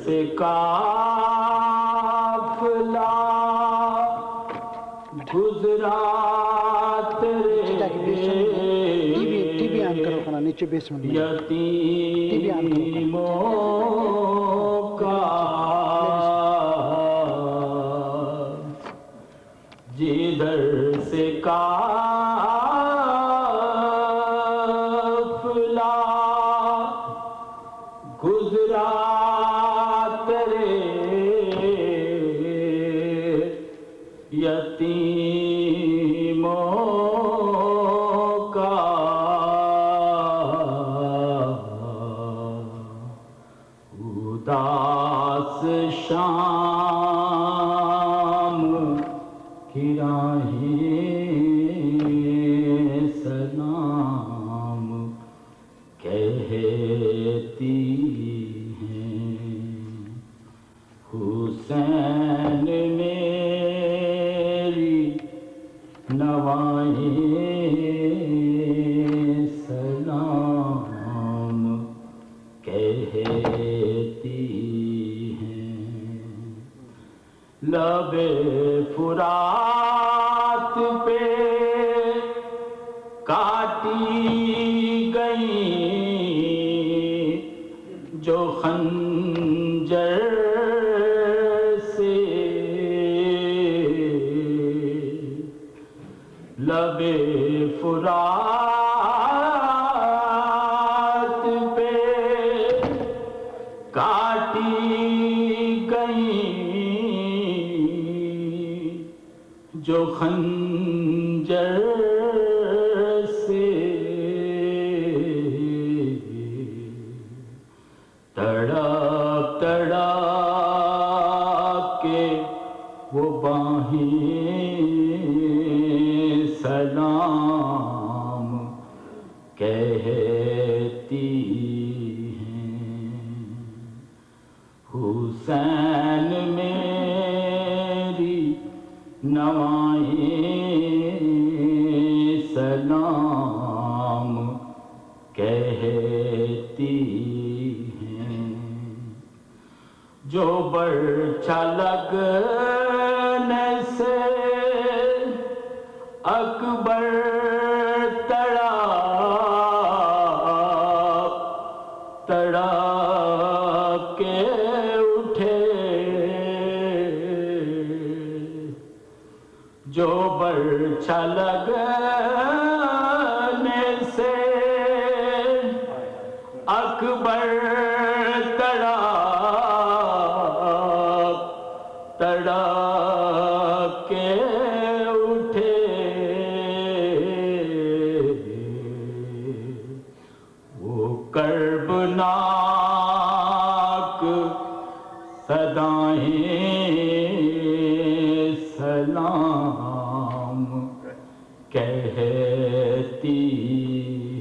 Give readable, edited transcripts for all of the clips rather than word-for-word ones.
سے قافلہ گزرا تیرے ٹی وی آن کرو کھانا نیچے بیسمنٹ میں یتیموں کا جدھر سے قافلہ گزرا تیرے یتیموں کا اداس شام کی راہیں سلام کہتی ہیں حسین میری نوائیں سلام کہتی ہیں لب فرات پہ کاٹی گئیں جو خنجر سے لب فرات پہ کاٹی گئیں جو خنجر سے تڑپ تڑپ کے وہ باہیں سلام کہتی ہیں حسین میری نوائیں سلام کہتی ہیں جو برچھا لگنے سے اکبر تڑپ کے اٹھے جو برچھا لگنے سے اکبر تڑپ کے اٹھے وہ کربناک صدائیں سلام کہتی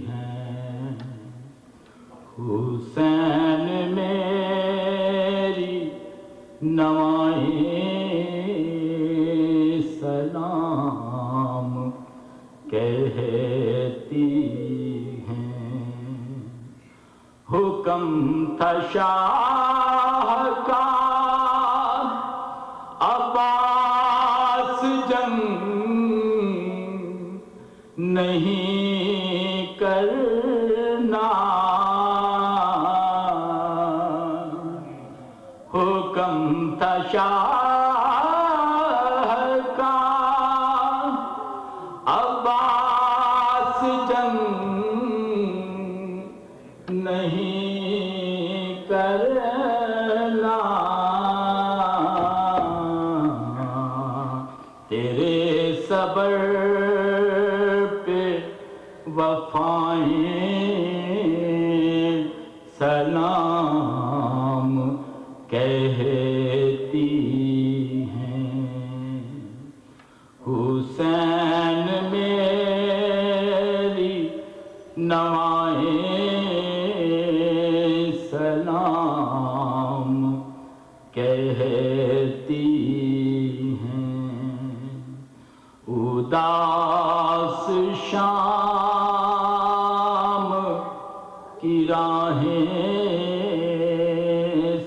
ہیں حسین میری نوائیں سلام کہتی ہیں حکم تھا شاہ کا عباس جنگ نہیں کرنا حکم تھا شاہ کا عباس جنگ نہیں کرنا تیرے صبر پہ وفائیں سلام کہتی ہیں حسین میری نوائیں سلام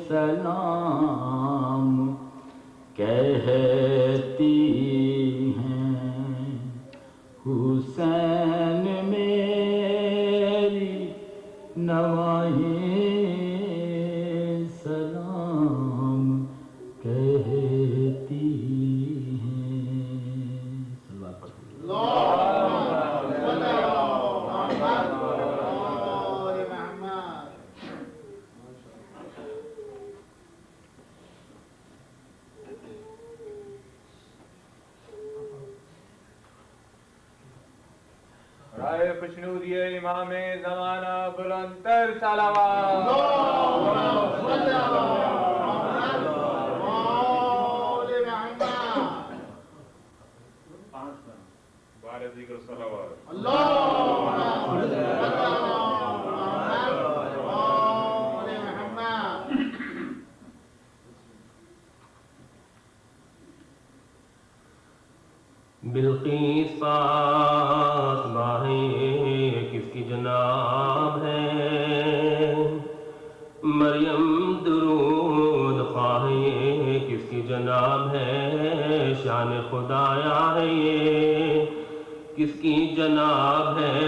سلام کہتی ہیں حسین میری نواحی سلام کہتی ہیں. رائے پشنودی امام زمانہ بلندر صلوات. بارے ذکر صلوات. بلقیس پاس باہیں کس کی جناب ہے، مریم درود خواہیں کس کی جناب ہے، شان خدایا ہے یہ کس کی جناب ہے،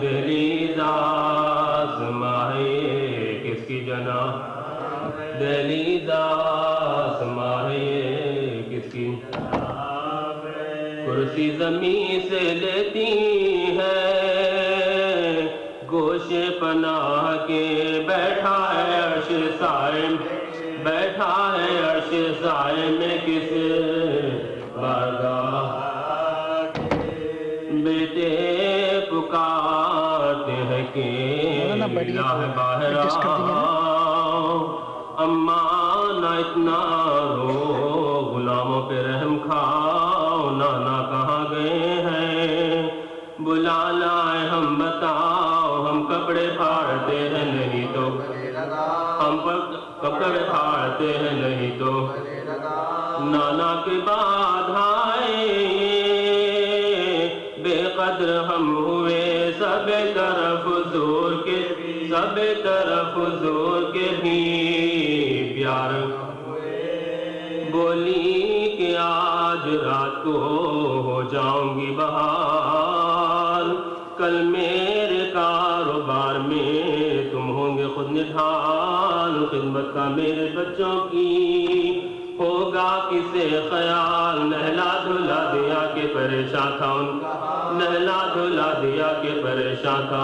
دہلیز آسماں ہے کس کی جناب، دہلیز آسماں ہے کس کی، کرسی زمین سے لیتی ہے گوش پناہ کے، بیٹھا ہے عرش سائے، بیٹھا ہے عرش سائے میں کس بارگاہ، بیٹے پکارتے ہیں کہ الہ باہر آؤ، اماں نہ اتنا رو، غلاموں پہ رحم کھاؤ، نانا کہاں گئے ہیں، بلا لائے ہم بتاؤ، ہم کپڑے پھاڑتے ہیں نہیں تو، ہم کپڑے پھاڑتے ہیں نہیں تو، نانا کے بعد آئے بے قدر ہم ہوئے، سب طرف حضور کے، سب طرف حضور کے بھی پیار، بولی کہ آج رات کو ہو جاؤں گی بہار، کل میرے کاروبار میں تم ہوں گے خود نڈھال، خدمت کا میرے بچوں کی ہوگا کسے خیال، نہلا دھلا دیا کہ پریشان تھا ان کا، نہلا دھلا دیا کہ پریشان تھا،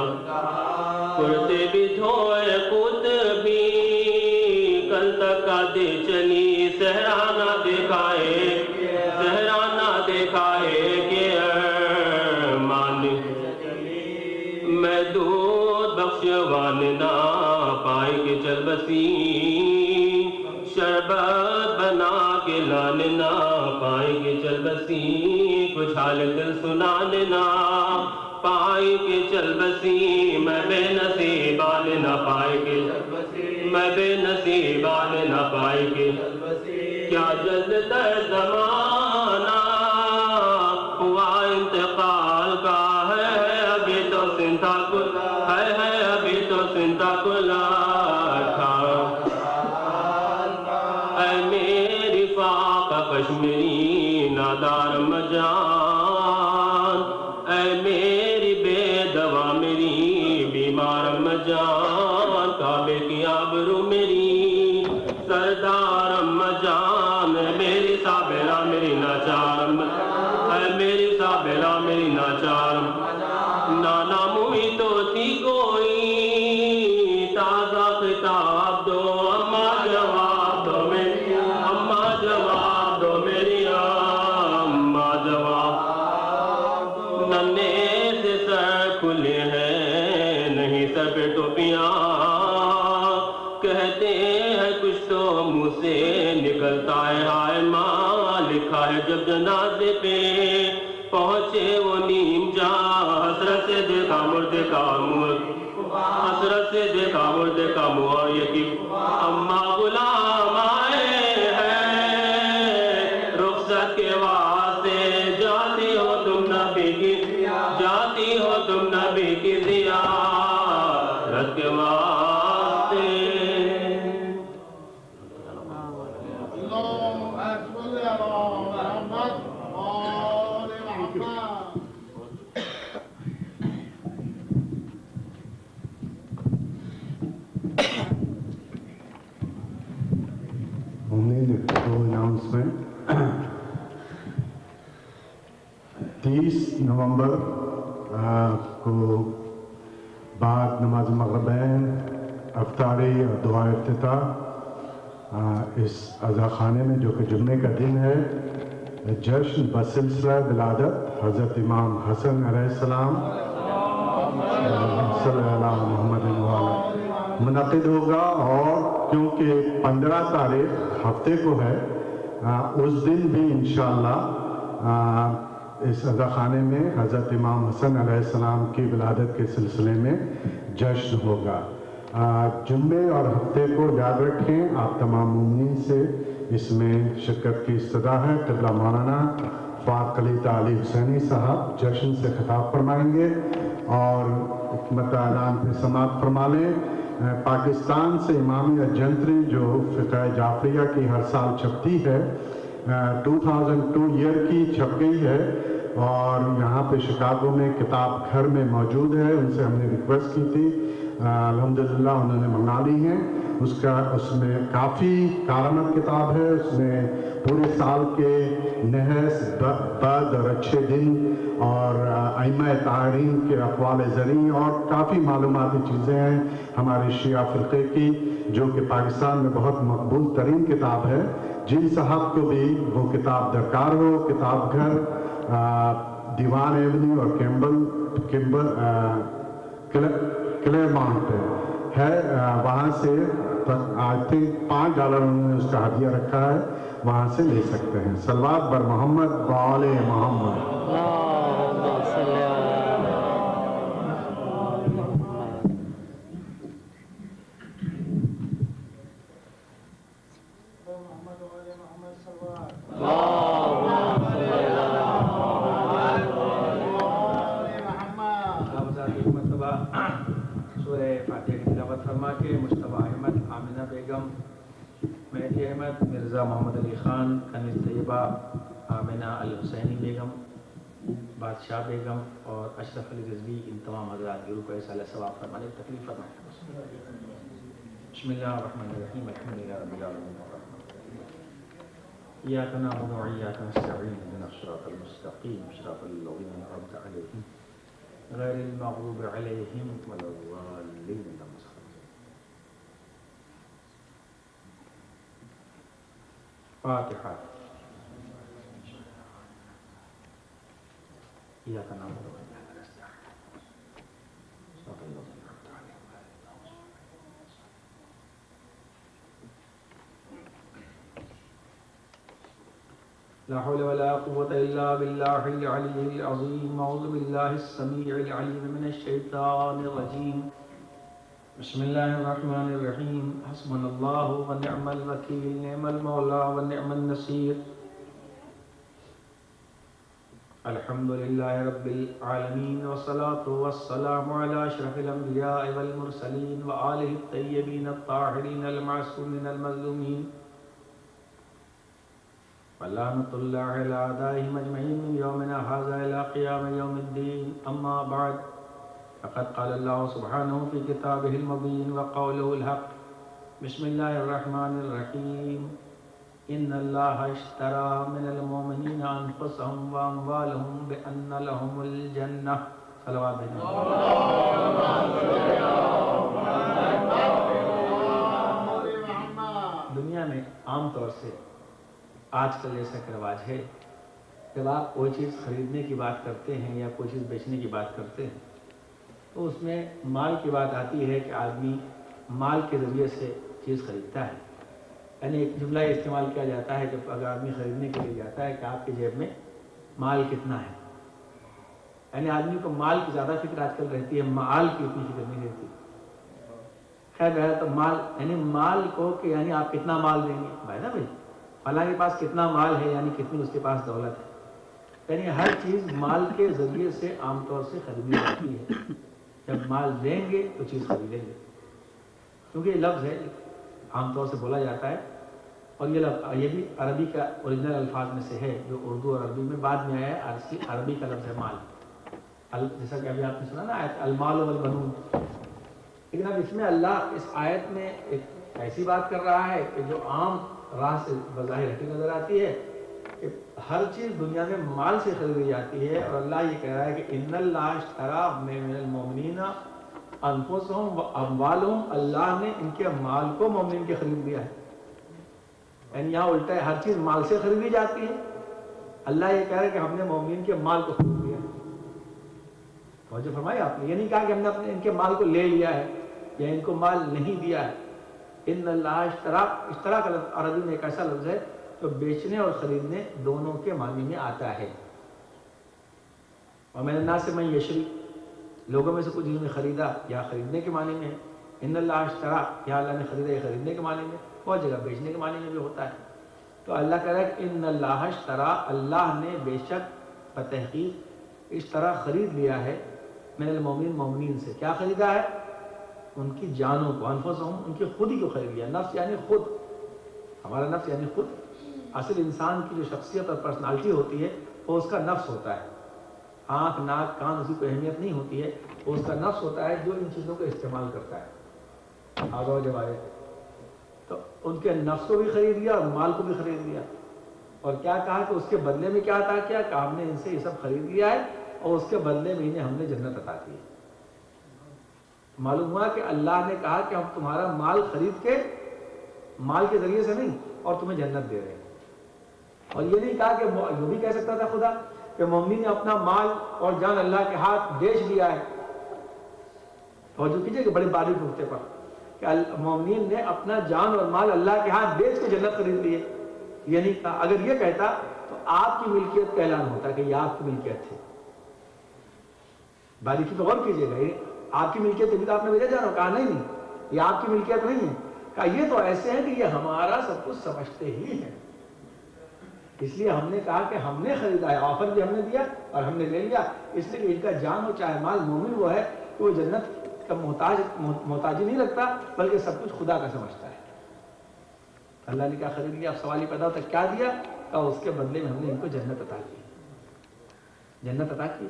کرتے بھی دھوئے خود بھی، کل تک آدھے چلی، سہرانہ دکھائے، سہرانہ دکھائے کہ ارمان میں دودھ بخشوان نہ پائے کہ چل بسی، شربت بنا کے لانے نہ پائے کہ چل بسی، کچھ حال دل سنانے نہ پائے کہ چل بسی، میں بے نصیب آنے نہ پائے کہ چل بسی، میں بے نصیب آنے نہ پائے کہ چل بسی، کیا جلد در زمانہ ہوا انتقال کا، ہے ابھی تو سنتا کل، ہے ابھی تو سنتا کل تھا، اے میری فاقہ کشمیری نادار مجان، اے میری بے دوا میری بیمار مجان، کعبے کی آبرو میری سردار مجان، میری صابرہ میری ناچار، اے میری صابرہ میری ناچار، نانا موئی تو تھی کوئی تازہ خطاب دو، اماں جواب دو میری، اماں جواب دو میری، اماں جواب، ننے سے سر کھلے ہیں نہیں سر پہ ٹوپیاں، کہتے ہیں کچھ تو منہ سے نکلتا ہے ہائے ماں، لکھا ہے جب جنازے پہ پہنچے وہ نیم جاں، حسرت سے دیکھا مردے کا منہ، حسرت سے دیکھا مردے کا منہ، اور یہ کہ اماں غلام آئے ہیں رخصت کے واسطے، جاتی ہو تم نبی کی، جاتی ہو تم نبی کی زیارت کے واسطے. مومنین کو اناؤنسمنٹ 30 نومبر کو بعد نماز مغربین افطاری اور دعا افتتاح اس عزا خانے میں جو کہ جمعے کا دن ہے جشن بسلسلہ ولادت حضرت امام حسن علیہ السلام صلی اللہ محمد منعقد ہوگا، اور کیونکہ 15 تاریخ ہفتے کو ہے اس دن بھی انشاءاللہ اس عزا خانے میں حضرت امام حسن علیہ السلام کی ولادت کے سلسلے میں جشن ہوگا۔ جمعے اور ہفتے کو یاد رکھیں، آپ تمام مومنین سے اس میں شرکت کی استدعا ہے۔ قبلہ مولانا فاضل علی تعالی حسینی صاحب جشن سے خطاب فرمائیں گے اور حکمت اعلان پہ سماعت فرما لیں۔ پاکستان سے امامیہ جنتری جو فقہ جعفریہ کی ہر سال چھپتی ہے 2002 ایئر کی چھپ گئی ہے، اور یہاں پہ شکاگو میں کتاب گھر میں موجود ہے، ان سے ہم نے ریکویسٹ کی تھی، الحمدللہ انہوں نے منگا لی ہیں۔ اس میں کافی کارآمد کتاب ہے، اس میں پورے سال کے نحس بد اور اچھے دن اور ائمہ طاہرین کے اقوال زرعی اور کافی معلوماتی چیزیں ہیں ہمارے شیعہ فرقے کی، جو کہ پاکستان میں بہت مقبول ترین کتاب ہے۔ جن صاحب کو بھی وہ کتاب درکار ہو، کتاب گھر دیوان ایونیو اور کلیمانٹ پہ ہے، وہاں سے آئی تھنک $5 انہوں نے اس کا ہدیہ رکھا ہے، وہاں سے لے سکتے ہیں۔ صلوات بر محمد وآل محمد۔ سورہ فاتحہ کی تلاوت فرما کے مشتبہ احمد، آمنہ بیگم، مہدی احمد، مرزا محمد علی خان، کنیز طیبہ، آمنہ الحسینی بیگم، بادشاہ بیگم اور اشرف علی رضوی، ان تمام حضرات گرو کو ایسا ثواب فرمانے کی تکلیف فرمائیں۔ بسم اللہ الرحمن الرحیم، الحمدللہ رب العالمین ایاک نعبد و ایاک نستعین اهدنا الصراط المستقیم صراط الذین انعمت علیہم غیر المغضوب علیہم ولا الضالین۔ فاتحہ۔ ایاک نعبد و ایاک نستعین صراط الذین انعمت علیہم غیر المغضوب لا حول ولا قوة إلا بالله العلي العظيم۔ أعوذ بالله السميع العليم من الشيطان الرجيم۔ بسم الله الرحمن الرحيم۔ حسبنا الله ونعم الوكيل، نعم المولى ونعم النصير۔ الحمد لله رب العالمين، والصلاة والسلام على أشرف الأنبياء والمرسلين وآله الطيبين الطاهرين المعصومين المظلومين، ولعنة الله على أعدائهم أجمعين من يومنا هذا إلى قيام يوم الدين، أما بعد، فقد قال الله سبحانه في كتابه المبين وقوله الحق، بسم الله الرحمن الرحيم، إن الله اشترى من المؤمنين أنفسهم وأموالهم بأن لهم الجنة۔ صلوات دنیا میں عام طور سے آج کل جیسا کہ رواج ہے، جب آپ کوئی چیز خریدنے کی بات کرتے ہیں یا کوئی چیز بیچنے کی بات کرتے ہیں تو اس میں مال کی بات آتی ہے کہ آدمی مال کے ذریعے سے چیز خریدتا ہے، یعنی ایک جملہ استعمال کیا جاتا ہے جب اگر آدمی خریدنے کے لیے جاتا ہے کہ آپ کی جیب میں مال کتنا ہے، یعنی آدمی کو مال کی زیادہ فکر آج کل رہتی ہے، مال کی اتنی فکر نہیں رہتی۔ خیر بہر تو مال یعنی مال کو کہ یعنی آپ کتنا مال دیں گے، بھائی نا بھائی فلاں کے پاس کتنا مال ہے یعنی کتنی اس کے پاس دولت ہے، یعنی ہر چیز مال کے ذریعے سے عام طور سے خریدی جاتی ہے۔ جب مال دیں گے تو چیز خریدیں گے، کیونکہ یہ لفظ ہے عام طور سے بولا جاتا ہے، اور یہ لفظ یہ بھی عربی کا اوریجنل الفاظ میں سے ہے جو اردو اور عربی میں بعد میں آیا ہے۔ عربی کا لفظ ہے مال، جیسا کہ ابھی آپ نے سنا نا آیت المال والبنون، لیکن اب اس میں اللہ اس آیت میں ایک ایسی بات کر رہا ہے کہ جو عام راہ سے بظاہر ہٹی نظر آتی ہے کہ ہر چیز دنیا میں مال سے خریدی جاتی ہے، اور اللہ یہ کہہ رہا ہے کہ ان اللہ اشترا من المؤمنین انفسہم و اموالہم، اللہ نے ان کے مال کو مومنین کے خرید لیا ہے. یعنی یہاں الٹا ہے، ہر چیز مال سے خریدی جاتی ہے، اللہ یہ کہہ رہا ہے کہ ہم نے مومنین کے مال کو خرید لیا. اور جو فرمایا آپ نے، یہ نہیں کہا کہ ہم نے اپنے ان کے مال کو لے لیا ہے یا ان کو مال نہیں دیا ہے. ان اللہ اشترا کا لفظ عربی میں ایک ایسا لفظ ہے جو بیچنے اور خریدنے دونوں کے معنی میں آتا ہے. اور من الناس من یشری، لوگوں میں سے کچھ جنہوں نے خریدا یا خریدنے کے معنی میں ہے. ان اللہ اشترا، یا اللہ نے خریدا یا خریدنے کے معنی میں، بہت جگہ بیچنے کے معنی میں بھی ہوتا ہے. تو اللہ کہہ رہا ہے کہ ان اللہ اشترا، اللہ نے بے شک بتحقیق اشترا خرید لیا ہے من المؤمنین، مومنین سے. کیا خریدا ہے؟ ان کی جانوں کو، انفسہم، ان کی خود ہی کو خرید لیا. نفس یعنی خود، ہمارا نفس یعنی خود. اصل انسان کی جو شخصیت اور پرسنالٹی ہوتی ہے وہ اس کا نفس ہوتا ہے. آنکھ، ناک، کان اسی کو اہمیت نہیں ہوتی ہے، وہ اس کا نفس ہوتا ہے جو ان چیزوں کو استعمال کرتا ہے. آگاہ جوارے تو ان کے نفس کو بھی خرید لیا اور مال کو بھی خرید لیا. اور کیا کہا کہ اس کے بدلے میں کیا عطا کیا؟ کہ ہم نے ان سے یہ سب خرید لیا ہے اور اس کے بدلے میں انہیں ہم نے جنت عطا کی ہے. معلوم ہوا کہ اللہ نے کہا کہ ہم تمہارا مال خرید کے، مال کے ذریعے سے نہیں، اور تمہیں جنت دے رہے ہیں. اور یہ نہیں کہا کہ یہ بھی کہہ سکتا تھا خدا کہ مومن نے اپنا مال اور جان اللہ کے ہاتھ بیچ دیا ہے. اور جو کیجئے کہ بڑے باریک نقطے پر کہ مومنین نے اپنا جان اور مال اللہ کے ہاتھ بیچ کے جنت خرید لی ہے. یہ نہیں کہا. اگر یہ کہتا تو آپ کی ملکیت کا اعلان ہوتا کہ یہ آپ کی ملکیت ہے. باریکی پہ غور کیجئے گا، آپ کی ملکیت بھی تو آپ نے بھیجا جانا. کہا نہیں، یہ آپ کی ملکیت نہیں ہے. کہا یہ تو ایسے ہیں کہ یہ ہمارا سب کچھ سمجھتے ہی ہیں، اس لیے ہم نے کہا کہ ہم نے خریدا ہے. آفر بھی ہم نے دیا اور ہم نے لے لیا. اس لیے کہ ان کا جان ہو چاہے مال، مومن وہ ہے کہ وہ جنت کا محتاجی نہیں رکھتا، بلکہ سب کچھ خدا کا سمجھتا ہے. اللہ نے کیا خرید لیا؟ اب سوال یہ پیدا ہوتا کیا دیا؟ کہا اس کے بدلے میں ہم نے ان کو جنت عطا کی. جنت عطا کی.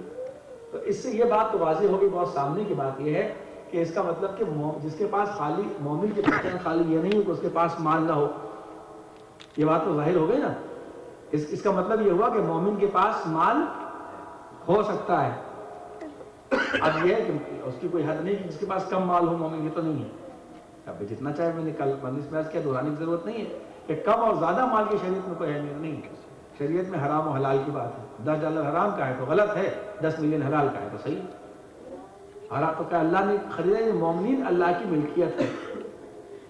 تو اس سے یہ بات تو واضح ہوگی، بہت سامنے کی بات یہ ہے کہ اس کا مطلب کہ جس کے پاس خالی مومن کے پاس خالی یہ نہیں ہے کہ اس کے پاس مال نہ ہو. یہ بات تو ظاہر ہو گئی نا. اس کا مطلب یہ ہوا کہ مومن کے پاس مال ہو سکتا ہے. اب یہ ہے کہ اس کی کوئی حد نہیں کہ جس کے پاس کم مال ہو مومن کی، تو نہیں ہے. اب جتنا چاہے، میں نے کل اس میں کیا دہرانے کی ضرورت نہیں ہے کہ کم اور زیادہ مال کی شریعت میں کوئی اہمیت نہیں ہے. شریعت میں حرام و حلال کی بات ہے. $10 حرام کا ہے تو غلط ہے، 10 ملین حلال کا ہے تو صحیح. حرام تو کیا اللہ نے خریدا؟ یہ مومنین اللہ کی ملکیت ہے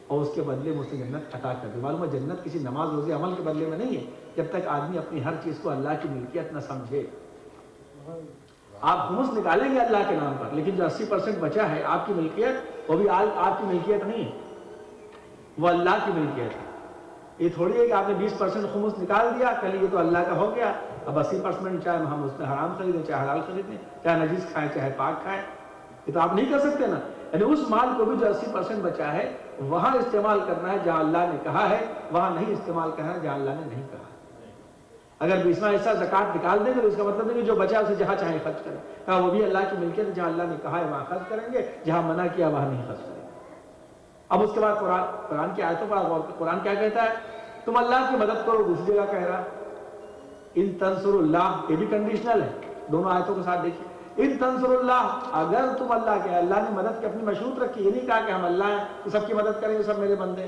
اور اس کے بدلے میں اس نے جنت عطا کر دی. معلوم ہے جنت کسی نماز روزے عمل کے بدلے میں نہیں ہے، جب تک آدمی اپنی ہر چیز کو اللہ کی ملکیت نہ سمجھے. آپ خمس نکالیں گے اللہ کے نام پر، لیکن جو 80% بچا ہے آپ کی ملکیت، وہ بھی آپ کی ملکیت نہیں ہے، وہ اللہ کی ملکیت ہے. یہ تھوڑی ہے کہ آپ نے 20% خمس نکال دیا، کل یہ تو اللہ کا ہو گیا، اب 80% چاہے ہم اس میں حرام خریدیں، چاہے حلال خریدیں، چاہے نجیس کھائیں چاہے پاک کھائیں. یہ تو آپ نہیں کر سکتے نا. یعنی اس مال کو بھی جو 80% بچا ہے وہاں استعمال کرنا ہے جہاں اللہ نے کہا ہے، وہاں نہیں استعمال کرنا ہے جہاں اللہ نے نہیں کہا. اگر 20واں حصہ زکوٰۃ نکال دیں گے تو اس کا مطلب نہیں کہ جو بچا اسے جہاں چاہے خرچ کریں. کہا وہ بھی اللہ کی ملکیت ہے، جہاں اللہ نے کہا ہے وہاں خرچ کریں گے، جہاں منع کیا وہاں نہیں خرچ کریں گے. اب اس کے بعد قرآن کی آیتوں پر غور کریں. قرآن کیا کہتا ہے؟ تم اللہ کی مدد کرو. دوسری جگہ کہہ رہا ان تنصروا اللہ، یہ بھی کنڈیشنل ہے. دونوں آیتوں کے ساتھ دیکھیے. ان تنصروا اللہ، اگر تم اللہ کے، اللہ نے مدد کی اپنی مشروط رکھی. یہ نہیں کہا کہ ہم اللہ ہیں تو سب کی مدد کریں گے، سب میرے بندے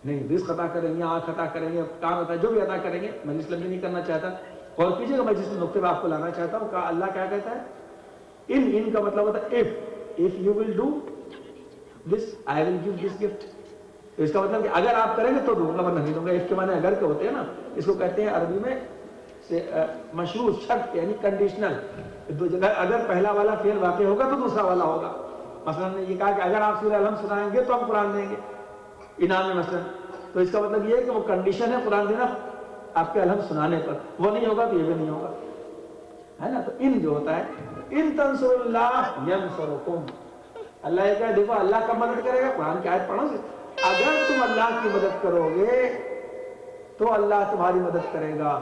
نہیں. رزق عطا کریں گے، آنکھ عطا کریں گے، کام عطا، جو بھی عطا کریں گے. میں اس لیے نہیں کرنا چاہتا. اور کیجیے گا میں جس نقطے پہ آپ کو لانا چاہتا ہوں. کہا اللہ کیا کہتا ہے؟ ان کا مطلب ہوتا ہے if you will do this I will give this gift. اس کا مطلب کہ اگر آپ کریں گے تو دوں گا، ورنہ نہیں دوں گا. اس کے معنی اگر کے ہوتے ہیں نا، اس کو کہتے ہیں عربی میں مشروط، شرط، یعنی کنڈیشنل. اگر پہلا والا فعل واقع ہوگا تو دوسرا والا ہوگا. مثلا نے یہ کہا کہ اگر آپ سورہ الحمد سنائیں گے تو ہم قرآن دیں گے انعام میں مثلا. تو اس کا مطلب یہ ہے کہ وہ کنڈیشن ہے قرآن دینا آپ کے الحمد سنانے پر. وہ نہیں ہوگا تو یہ بھی نہیں ہوگا، ہے نا. تو ان جو ہوتا ہے ان تنصروا اللہ ینصرکم. اللہ یہ کہا دیکھو اللہ کب مدد کرے گا؟ قرآن کی آیت پڑھو. اگر تم اللہ کی مدد کرو گے تو اللہ تمہاری مدد کرے گا.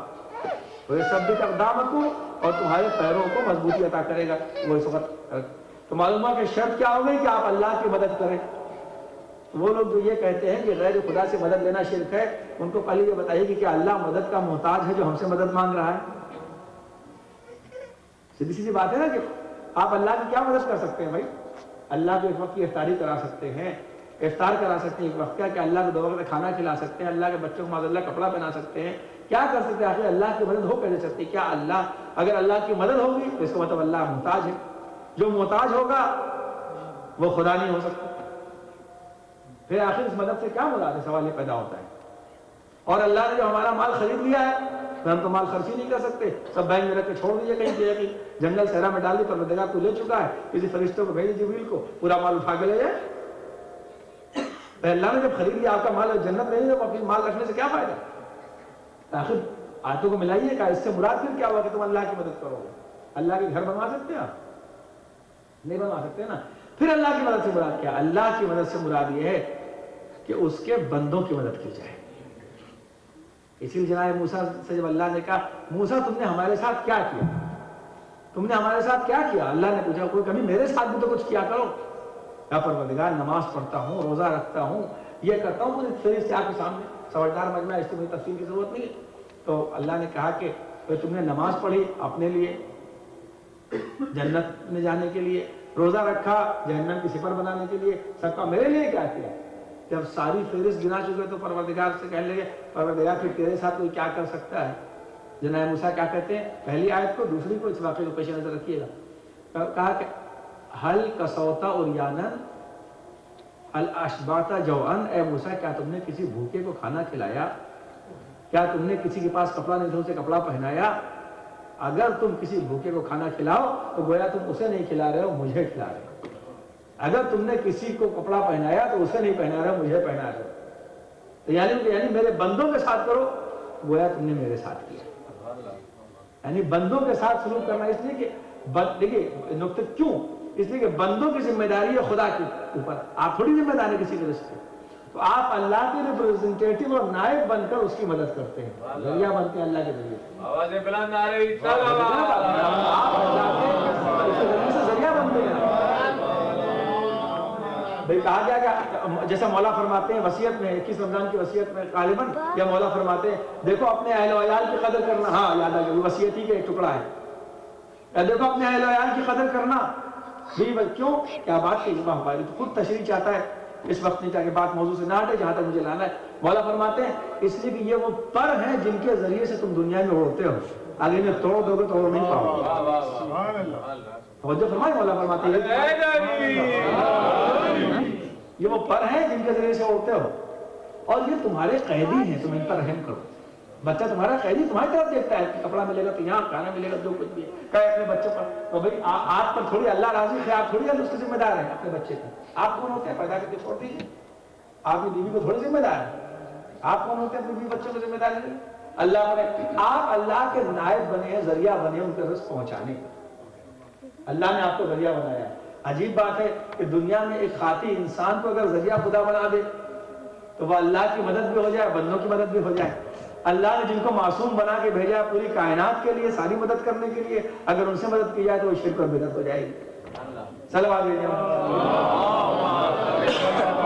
وَيُثَبِّتُ أَقْدَامَكُمْ، اور تمہارے پیروں کو مضبوطی عطا کرے گا. وہ اس وقت تو معلوم ہے کہ شرط کیا ہو گئی کہ آپ اللہ کی مدد کریں. وہ لوگ جو یہ کہتے ہیں کہ غیر خدا سے مدد لینا شرک ہے، ان کو پہلے یہ بتائیے کہ کیا اللہ مدد کا محتاج ہے جو ہم سے مدد مانگ رہا ہے؟ سیدھی سیدھی بات ہے نا کہ آپ اللہ کی کیا مدد کر سکتے ہیں بھائی؟ اللہ کو ایک وقت کی افطاری کرا سکتے ہیں، افطار کرا سکتے ہیں ایک وقت کا، کہ اللہ کو 2 وقت کھانا کھلا سکتے ہیں، اللہ کے بچوں کو معاذ اللہ کپڑا پہنا سکتے ہیں، کیا کر سکتے ہیں؟ آخر اللہ کی مدد ہو کیسے سکتی؟ کیا اللہ، اگر اللہ کی مدد ہوگی تو اس کا مطلب اللہ محتاج ہے، جو محتاج ہوگا وہ خدا نہیں ہو سکتا۔ پھر آخر اس مدد سے کیا مراد ہے؟ سوال یہ پیدا ہوتا ہے۔ اور اللہ نے جو ہمارا مال خرید لیا ہے تو ہم تو مال خرچ ہی نہیں کر سکتے، سب بینک میں رکھ کے چھوڑ دیجیے کہیں جنگل صحرا میں ڈال دی، پروردگار کو لے چکا ہے، کسی فرشتوں کو بھیج جبریل کو پورا مال اٹھا کے لے جائے۔ اللہ نے جب خرید لیا آپ کا مال جنت میں، تو اپنی مال رکھنے سے کیا فائدہ؟ آخر آیتوں کو ملائیے گا، اس سے مراد پھر کیا ہوا کہ تم اللہ کی مدد کرو گے؟ اللہ کے گھر بنوا سکتے ہیں آپ؟ نہیں بنوا سکتے نا۔ پھر اللہ کی مدد سے مراد کیا؟ اللہ کی مدد سے مراد یہ ہے کہ اس کے بندوں کی مدد کی جائے۔ اسی لیے جناب موسیٰ سے جب اللہ نے کہا موسیٰ تم نے ہمارے ساتھ کیا کیا؟ تم نے ہمارے ساتھ کیا کیا؟ اللہ نے پوچھا کوئی کبھی میرے ساتھ بھی تو کچھ کیا کرو۔ یا پروردگار نماز پڑھتا ہوں، روزہ رکھتا ہوں، یہ کرتا ہوں، مجھے پھر اس سے آپ کے سامنے سمجھدار مجمع، اس سے مجھے تفصیل کی ضرورت نہیں ہے۔ تو اللہ نے کہا کہ تم نے نماز پڑھی اپنے لیے جنت میں جانے کے لیے، روزہ رکھا جہنم کی سپر بنانے کے لیے، سب کا میرے لیے کیا کیا؟ جب ساری فہرست گنا چکے تو پروردگار سے کہنے لگے پروردگار پھر تیرے ساتھ کوئی کیا کر سکتا ہے؟ جناب موسیٰ کیا کہتے ہیں؟ پہلی آیت کو، دوسری کو، اس واقعے کو پیش نظر رکھیے گا۔ کہا کہ حل کسوتا اوریانن حل اشباتا جوعن، اے موسیٰ کیا تم نے کسی بھوکے کو کھانا کھلایا؟ کیا تم نے کسی کے پاس کپڑا نہیں تھا اسے کپڑا پہنایا؟ اگر تم کسی بھوکے کو کھانا کھلاؤ تو گویا تم اسے نہیں کھلا رہے ہو، مجھے کھلا رہے ہو۔ اگر تم نے کسی کو کپڑا پہنایا تو اسے نہیں پہنا رہے ہو، مجھے پہنا رہے ہو۔ تو یعنی میرے بندوں کے ساتھ کرو گویا تم نے میرے ساتھ کیا۔ یعنی بندوں کے ساتھ سلوک کرنا، اس لیے کہ دیکھیے نقطہ کیوں، اس لیے کہ بندوں کی ذمہ داری ہے خدا کے اوپر، آپ تھوڑی ذمہ داری کسی کے رشتے، تو آپ اللہ کے ریپرزنٹیٹیو اور نائب بن کر اس کی مدد کرتے ہیں، ذریعہ بنتے ہیں اللہ کے ذریعے سے۔ آوازیں بلند نعرہ تقویٰ، آپ اللہ کے ذریعے سے ذریعہ بنتے ہیں۔ بھئی کہا گیا کہ جیسا مولا فرماتے ہیں وصیت میں، 21 رمضان کی وصیت میں غالباً، یا مولا فرماتے ہیں دیکھو اپنے اہل و عیال کی قدر کرنا، ہاں یاد آ گیا، وصیت ہی کا ایک ٹکڑا ہے، دیکھو اپنے اہل و عیال کی قدر کرنا۔ کیوں؟ کیا بات کی جمع ہماری تو خود تشریح چاہتا ہے، اس وقت نہیں چاہے کہ بات موضوع سے نہ ہٹے جہاں تک مجھے لانا ہے۔ مولا فرماتے ہیں اس لیے کہ یہ وہ پر ہیں جن کے ذریعے سے تم دنیا میں اڑتے ہو، آگے میں توڑ دو گے تو اور نہیں پاؤ گے۔ توجہ فرمائے، مولا فرماتے ہیں یہ وہ پر ہیں جن کے ذریعے سے اڑتے ہو، اور یہ تمہارے قیدی ہیں، تم ان پر رحم کرو۔ بچہ تمہارا قیدی تمہاری طرف دیکھتا ہے، کپڑا ملے گا تو یہاں، کھانا ملے گا، جو کچھ بھی ہے، کہے اپنے بچوں پر، تو بھائی آپ پر تھوڑی اللہ راضی ہے، آپ تھوڑی اس کے ذمہ دار ہیں اپنے بچے کے۔ آپ کون ہوتے ہیں؟ پیدا کر کے چھوڑ دیجیے، آپ کی بیوی کو تھوڑی ذمہ دار ہے، آپ کون ہوتے ہیں اپنی بیوی بچوں کو ذمہ دار لیں؟ اللہ پر آپ اللہ کے نائب بنے ہیں، ذریعہ بنے ہیں ان کے رزق پہنچانے کا۔ اللہ نے آپ کو ذریعہ بنایا ہے۔ عجیب بات ہے کہ دنیا میں ایک خاطی انسان کو اگر ذریعہ خدا بنا دے تو وہ اللہ کی مدد بھی ہو جائے، بندوں کی مدد بھی ہو جائے۔ اللہ نے جن کو معصوم بنا کے بھیجا ہے پوری کائنات کے لیے، ساری مدد کرنے کے لیے، اگر ان سے مدد کی جائے تو وہ شرک اور بدعت ہو جائے گی۔ صلوات بھیجیں،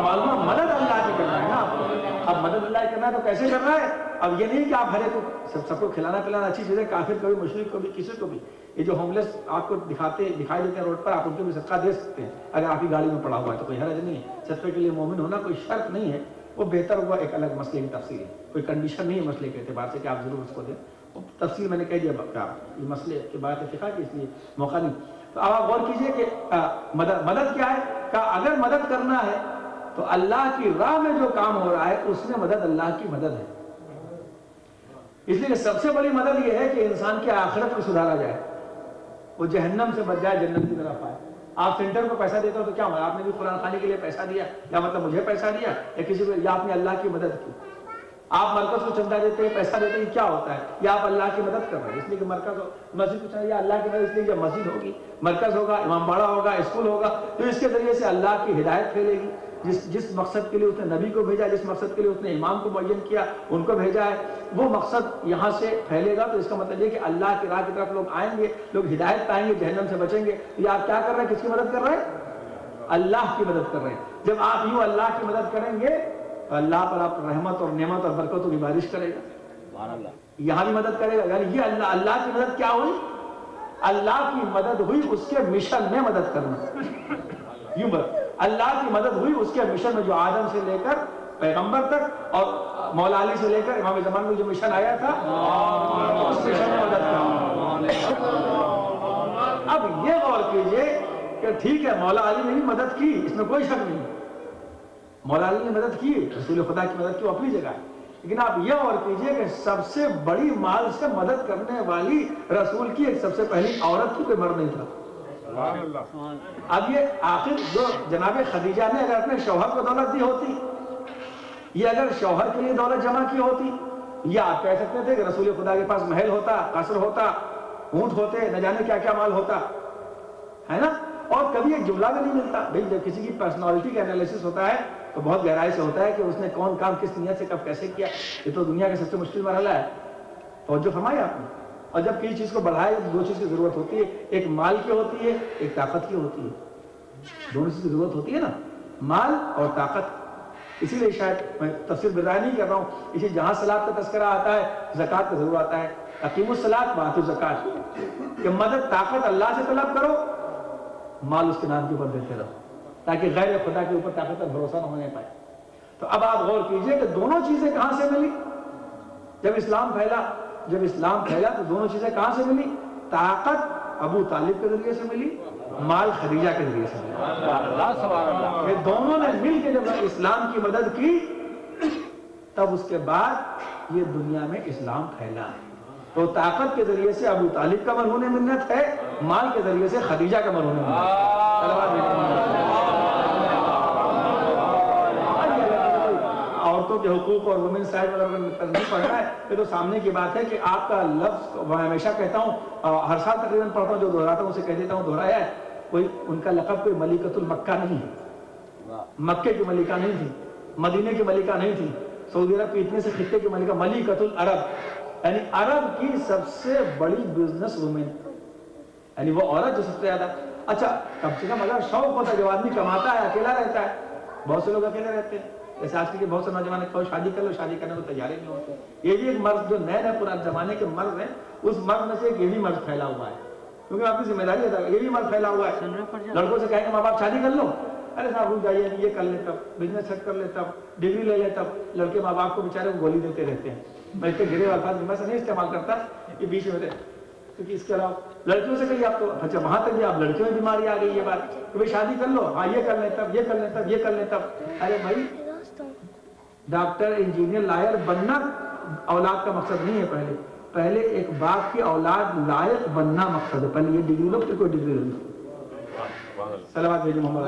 معلوم مدد اللہ کی کرنا ہے نا آپ کو۔ اب مدد اللہ کی کرنا ہے تو کیسے کرنا ہے؟ اب یہ نہیں کہ آپ ہر ایک کو سب کو کھلانا پلانا اچھی چیزیں، کافر کو بھی، مشرک کو بھی، کسی کو بھی۔ یہ جو ہوم لیس آپ کو دکھائی دیتے ہیں روڈ پر، آپ ان کو بھی صدقہ دے سکتے ہیں اگر آپ کی گاڑی میں پڑا ہوا ہے تو کوئی حرج نہیں ہے۔ صدقے کے لیے مومن ہونا کوئی شرط نہیں ہے، وہ بہتر ہوا ایک الگ مسئلے کی تفصیل ہے، کوئی کنڈیشن نہیں ہے مسئلے کے اعتبار سے کہ آپ ضرور اس کو دیں، تفصیل میں نے کہہ دیا یہ مسئلے کی بات فقہ کی، اس لیے موقع نہیں۔ تو اب آپ غور کیجئے کہ مدد کیا ہے؟ کہ اگر مدد کرنا ہے تو اللہ کی راہ میں جو کام ہو رہا ہے اس میں مدد اللہ کی مدد ہے۔ اس لیے سب سے بڑی مدد یہ ہے کہ انسان کی آخرت کو سدھارا جائے، وہ جہنم سے بچ جائے، جنت کی طرف آئے۔ آپ سینٹر کو پیسہ دیتے ہو تو کیا ہوا؟ آپ نے بھی قرآن خانے کے لیے پیسہ دیا، یا مطلب مجھے پیسہ دیا، یا کسی کو، یا آپ نے اللہ کی مدد کی۔ آپ مرکز کو چندہ دیتے ہیں، پیسہ دیتے ہیں، کیا ہوتا ہے؟ یا آپ اللہ کی مدد کر رہے ہیں، اس لیے کہ مرکز مسجد کو چاہیے اللہ کی مدد، اس لیے کہ مسجد ہوگی، مرکز ہوگا، امام باڑہ ہوگا، اسکول ہوگا، تو اس کے ذریعے سے اللہ کی ہدایت پھیلے گی۔ جس مقصد کے لیے اس نے نبی کو بھیجا، جس مقصد کے لیے اس نے امام کو معین کیا، ان کو بھیجا ہے، وہ مقصد یہاں سے پھیلے گا۔ تو اس کا مطلب یہ کہ اللہ کی راہ کی طرف لوگ آئیں گے، لوگ ہدایت پائیں گے، جہنم سے بچیں گے۔ یہ آپ کیا کر رہے ہیں؟ کس کی مدد کر رہے ہیں؟ اللہ کی مدد کر رہے ہیں. جب آپ یوں اللہ کی مدد کریں گے تو اللہ پر آپ رحمت اور نعمت اور برکتوں کی بارش کرے گا. یہاں بھی مدد کرے گا. یعنی یہ اللہ کی مدد کیا ہوئی؟ اللہ کی مدد ہوئی اس کے مشن میں مدد کرنا. یوں اللہ کی مدد ہوئی اس کے مشن میں جو آدم سے لے کر پیغمبر تک اور مولا علی سے لے کر امام زمان میں جو مشن آیا تھا اس مشن میں مدد کرنا. اب یہ غور کیجئے کہ ٹھیک ہے مولا علی نے بھی مدد کی, اس میں کوئی شک نہیں. مولا علی نے مدد کی, رسول خدا کی مدد کی, وہ اپنی جگہ ہے. لیکن آپ یہ غور کیجئے کہ سب سے بڑی مال سے مدد کرنے والی رسول کی ایک سب سے پہلی عورت کی کوئی مرد نہیں تھا. اب یہ آخر جو جناب خدیجہ نے اگر اپنے شوہر کو دولت دی ہوتی, یہ اگر شوہر کے لیے دولت جمع کی ہوتی, یا آپ کہہ سکتے تھے کہ رسول خدا کے پاس محل ہوتا, قصر ہوتا, اونٹ ہوتے, نہ جانے کیا کیا مال ہوتا ہے نا. اور کبھی ایک جملہ بھی نہیں ملتا. بھائی جب کسی کی پرسنالٹی کا انالیسس ہوتا ہے تو بہت گہرائی سے ہوتا ہے کہ اس نے کون کام کس نیت سے کب کیسے کیا. یہ تو دنیا کا سب سے مشکل مرحلہ ہے. توجہ فرمایا آپ نے. اور جب کسی چیز کو بڑھائے دو چیز کی ضرورت ہوتی ہے, ایک مال کی ہوتی ہے, ایک طاقت کی ہوتی ہے. دونوں چیز کی ضرورت ہوتی ہے نا, مال اور طاقت. اسی لیے شاید میں تفسیر برائے نہیں کر رہا ہوں, اسی جہاں صلاۃ کا تذکرہ آتا ہے زکوٰۃ کا ضرور آتا ہے. اقیموا الصلاۃ وآتوا الزکوٰۃ, کہ مدد طاقت اللہ سے طلب کرو, مال اس کے نام کے اوپر دیتے رہو, تاکہ غیر خدا کے اوپر طاقت پر بھروسہ نہ ہونے پائے. تو اب آپ غور کیجئے کہ دونوں چیزیں کہاں سے ملی. جب اسلام پھیلا تو دونوں چیزیں کہاں سے ملی. طاقت ابو طالب کے ذریعے سے ملی, مال خدیجہ کے ذریعے سے ملی. یہ دونوں نے مل کے جب اسلام کی مدد کی تب اس کے بعد یہ دنیا میں اسلام پھیلا. تو طاقت کے ذریعے سے ابو طالب کا مرہون منت ہے, مال کے ذریعے سے خدیجہ کا مرہون منت. عورتوں کے حقوق اور وومن سائڈ پر نہیں پڑھنا ہے تو سامنے کی بات ہے کہ آپ کا لفظ میں ہمیشہ کہتا ہوں, ہر سال تقریباً پڑھتا ہوں, جو دہراتا ہوں اسے کہہ دیتا ہوں, دہرایا ہے. کوئی ان کا لقب کوئی ملکۃ المکہ نہیں ہے. مکے کی ملکہ نہیں تھی, مدینے کی ملکہ نہیں تھی, سعودی عرب کے اتنے سے خطے کی ملکہ, ملکۃ العرب, یعنی عرب کی سب سے بڑی بزنس وومن, یعنی وہ عورت جو سب سے زیادہ. اچھا کم سے کم اگر شوق ہوتا ہے, جب آدمی کماتا ہے اکیلا رہتا ہے, بہت سے لوگ اکیلے رہتے ہیں, جیسے آج کے بہت سے نوجوان کہو شادی کر لو, شادی کرنے کو تیار ہی نہیں ہوتے. یہ بھی ایک مرض جو نئے پرانے زمانے کے مرض ہیں, اس مرض میں سے ایک یہ بھی مرض پھیلا ہوا ہے, کیونکہ آپ کی ذمہ داری ہے, یہ بھی مرض پھیلا ہوا ہے. لڑکوں سے کہیں گے ماں باپ شادی کر لو, ارے صاحب رک جائیے, یہ کر لے تب, بزنس سیٹ کر لے تب, ڈگری لے لے تب. لڑکے ماں باپ کو بیچارے کو گولی دیتے رہتے ہیں. میں اتنے گرے الفاظ میں سے نہیں استعمال کرتا, یہ بیچ میں رہتے, کیونکہ اس کے علاوہ لڑکیوں سے کہیے آپ تو اچھا وہاں تک بھی آپ لڑکیوں میں بیماری آ گئی یہ بات کہ بھائی شادی کر لو, ہاں یہ کر لیں تب, یہ کر لیں تب, یہ کر لیں تب. ارے بھائی ڈاکٹر, انجینئر, لائر بننا اولاد کا مقصد نہیں ہے. پہلے ایک باپ کی اولاد لائق بننا مقصد ہے. پہلے یہ ڈگری لو, پھر کوئی ڈگری لو. صلوات بھیجو محمد.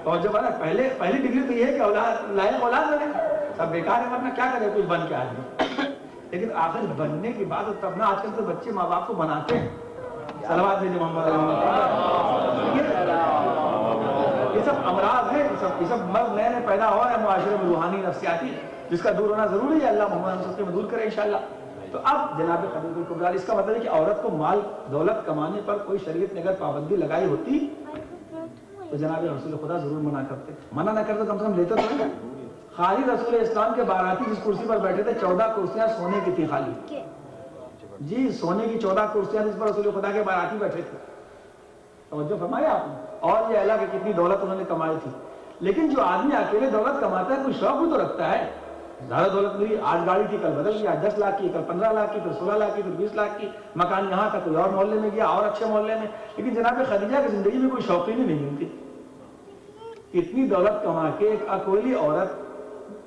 اور جب پہلی ڈگری تو یہ ہے کہ اولاد لائق اولاد بنے. سب بیکار ہے, ورنہ کیا کرے کچھ بن کے آدمی. لیکن آخر بننے کی بات تب نہ, آج کل تو بچے ماں باپ کو بناتے ہیں. صلوات بھیجو محمد. یہ سب امراض ہے, یہ سب مرض نئے نئے پیدا ہوا ہے معاشرے میں, روحانی نفسیاتی, جس کا دور ہونا ضروری ہے. اللہ محمد صلی اللہ علیہ وسلم دور کرے انشاءاللہ. تو اب جناب خدیجہ الکبریٰ, اس کا مطلب ہے کہ عورت کو مال دولت کمانے پر کوئی شریعت نے اگر پابندی لگائی ہوتی تو جناب رسول خدا ضرور منع کرتے. منع نہ کرتے کم سے کم لیتے تو نہیں. خالی رسول اسلام کے باراتی جس کرسی پر بیٹھے تھے 14 کرسیاں سونے کی تھی خالی. جی سونے کی 14 کرسیاں جس پر رسول خدا کے باراتی بیٹھے تھے. توجہ فرمایا آپ نے. اور یہ اللہ کہ کتنی دولت انہوں نے کمائی تھی. لیکن جو آدمی اکیلے دولت کماتا ہے کوئی شوق بھی تو رکھتا ہے. زیادہ دولت ملی, آج گاڑی تھی کل بدل گیا, 10 لاکھ کی, کل 15 لاکھ کی, پھر 16 لاکھ کی, پھر 20 لاکھ کی, مکان یہاں تھا کوئی اور محلے میں گیا, اور اچھے محلے میں. لیکن جناب خدیجہ کی زندگی میں کوئی شوقین ہی نہیں ملتی. اتنی دولت کما کے ایک اکیلی عورت,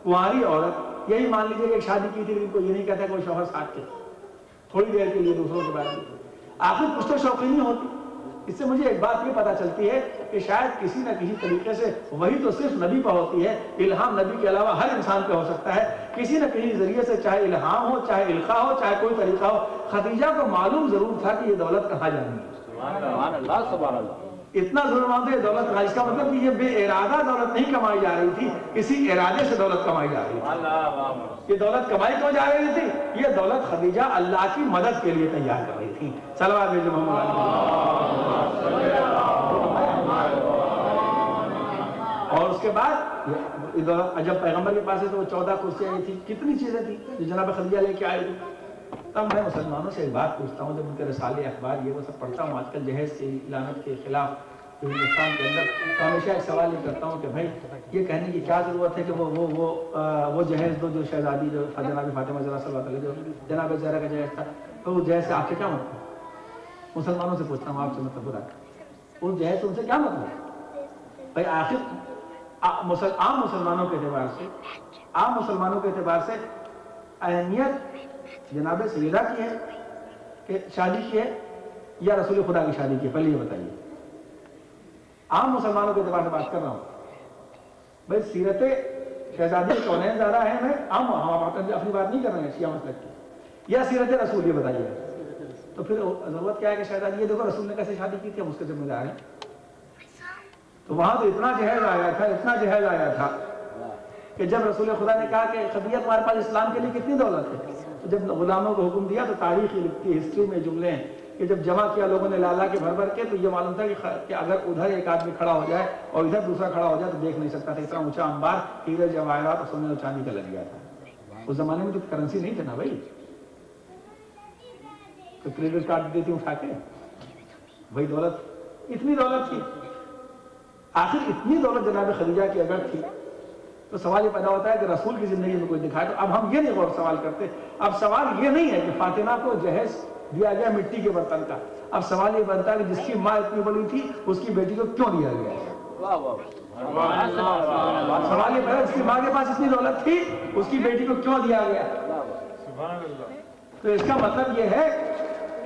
کنواری عورت, یہی مان لیجیے کہ ایک شادی کی تھی لیکن کوئی یہ نہیں کہتا کوئی شوہر ساتھ کے, تھوڑی دیر کے لیے دوسروں کے بعد. آخر کچھ تو شوقینی ہوتی. اس سے مجھے ایک بات یہ پتا چلتی ہے کہ شاید کسی نہ کسی طریقے سے وہی تو صرف نبی پہ ہوتی ہے, الہام نبی کے علاوہ ہر انسان پہ ہو سکتا ہے کسی نہ کسی ذریعے سے, چاہے الہام ہو, چاہے القاء ہو, چاہے کوئی طریقہ ہو. خدیجہ کو معلوم ضرور تھا کہ یہ دولت کہاں جانی ہے. سبحان اللہ, سبحان اللہ. اتنا ظلم ہوتے دولت کا، اس کا مطلب کہ یہ بے ارادہ دولت نہیں کمائی جا رہی تھی، اسی ارادے سے دولت کمائی جا رہی تھی۔ یہ دولت کمائی کیوں جا رہی تھی؟ یہ دولت خدیجہ اللہ کی مدد کے لیے تیار کر رہی تھی۔ صلوات بھیجو محمد علیہ۔ اور اس کے بعد جب پیغمبر کے پاس ہے تو وہ 14 کرسیاں آئی تھی، کتنی چیزیں تھیں جو جناب خدیجہ لے کے آئی تھی۔ تب میں مسلمانوں سے ایک بات پوچھتا ہوں، جب ان کے رسالے اخبار یہ وہ سب پڑھتا ہوں آج کل جہیز کی لعنت کے خلاف ہندوستان کے اندر، تو ہمیشہ ایک سوال یہ کرتا ہوں کہ بھائی یہ کہنے کی کیا ضرورت ہے کہ وہ جہیز دو جو شہزادی جو جناب فاطمہ زہرا صلی اللہ علیہ جو جناب زہرا کا جہیز تھا، تو وہ جہیز سے آپ سے کیا مطلب؟ مسلمانوں سے پوچھتا ہوں، آپ سے مطلب برا اس جہیز سے ان سے کیا مطلب؟ بھائی آخر عام مسلمانوں کے اعتبار سے اہمیت جناب سیدہ کی ہے کہ شادی کی ہے یا رسول خدا کی شادی کی ہے؟ پہلے یہ بتائیے، عام مسلمانوں کے اعتبار سے بات کر رہا ہوں۔ بھائی سیرت شہزادی کونین زیادہ اہم ہے، ہم اپنی بات نہیں کر رہے ہیں شیعہ مسلک کی، یا سیرت رسول، یہ بتائیے۔ تو پھر ضرورت کیا ہے کہ شہزادی یہ دیکھو رسول نے کیسے شادی کی تھی، ہم اس کے ذمہ دار ہیں۔ تو وہاں تو اتنا جہیز آیا تھا کہ جب رسول خدا نے کہا کہ خدیجہ تمہارے پاس اسلام کے لیے کتنی دولت ہے، تو جب غلاموں کو حکم دیا تو تاریخ لکھتی ہے، ہسٹری میں جملے ہیں کہ جب جمع کیا لوگوں نے لالا کے بھر کے، تو یہ معلوم تھا کہ اگر ادھر ایک آدمی کھڑا ہو جائے اور ادھر دوسرا کھڑا ہو جائے تو دیکھ نہیں سکتا تھا، اتنا اونچا انبار ہیرے جواہرات اور سونے اور چاندی کا لگ گیا تھا۔ اس زمانے میں تو کرنسی نہیں تھا نا بھائی، تو کریڈٹ کارڈ دیتی اٹھا کے، بھائی دولت اتنی دولت تھی۔ آخر اتنی دولت جناب خدیجہ کی اگر تھی تو سوال یہ پیدا ہوتا ہے کہ رسول کی زندگی میں کوئی دکھائے۔ تو اب ہم یہ نہیں غور سوال کرتے، اب سوال یہ نہیں ہے کہ فاطمہ کو جہیز دیا گیا مٹی کے برتن کا، اب سوال یہ بنتا ہے کہ جس کی ماں اتنی بڑی تھی اس کی بیٹی کو کیوں دیا گیا؟ سوال یہ پیدا، جس کی ماں کے پاس اتنی دولت تھی اس کی بیٹی کو کیوں دیا گیا؟ تو اس کا مطلب یہ ہے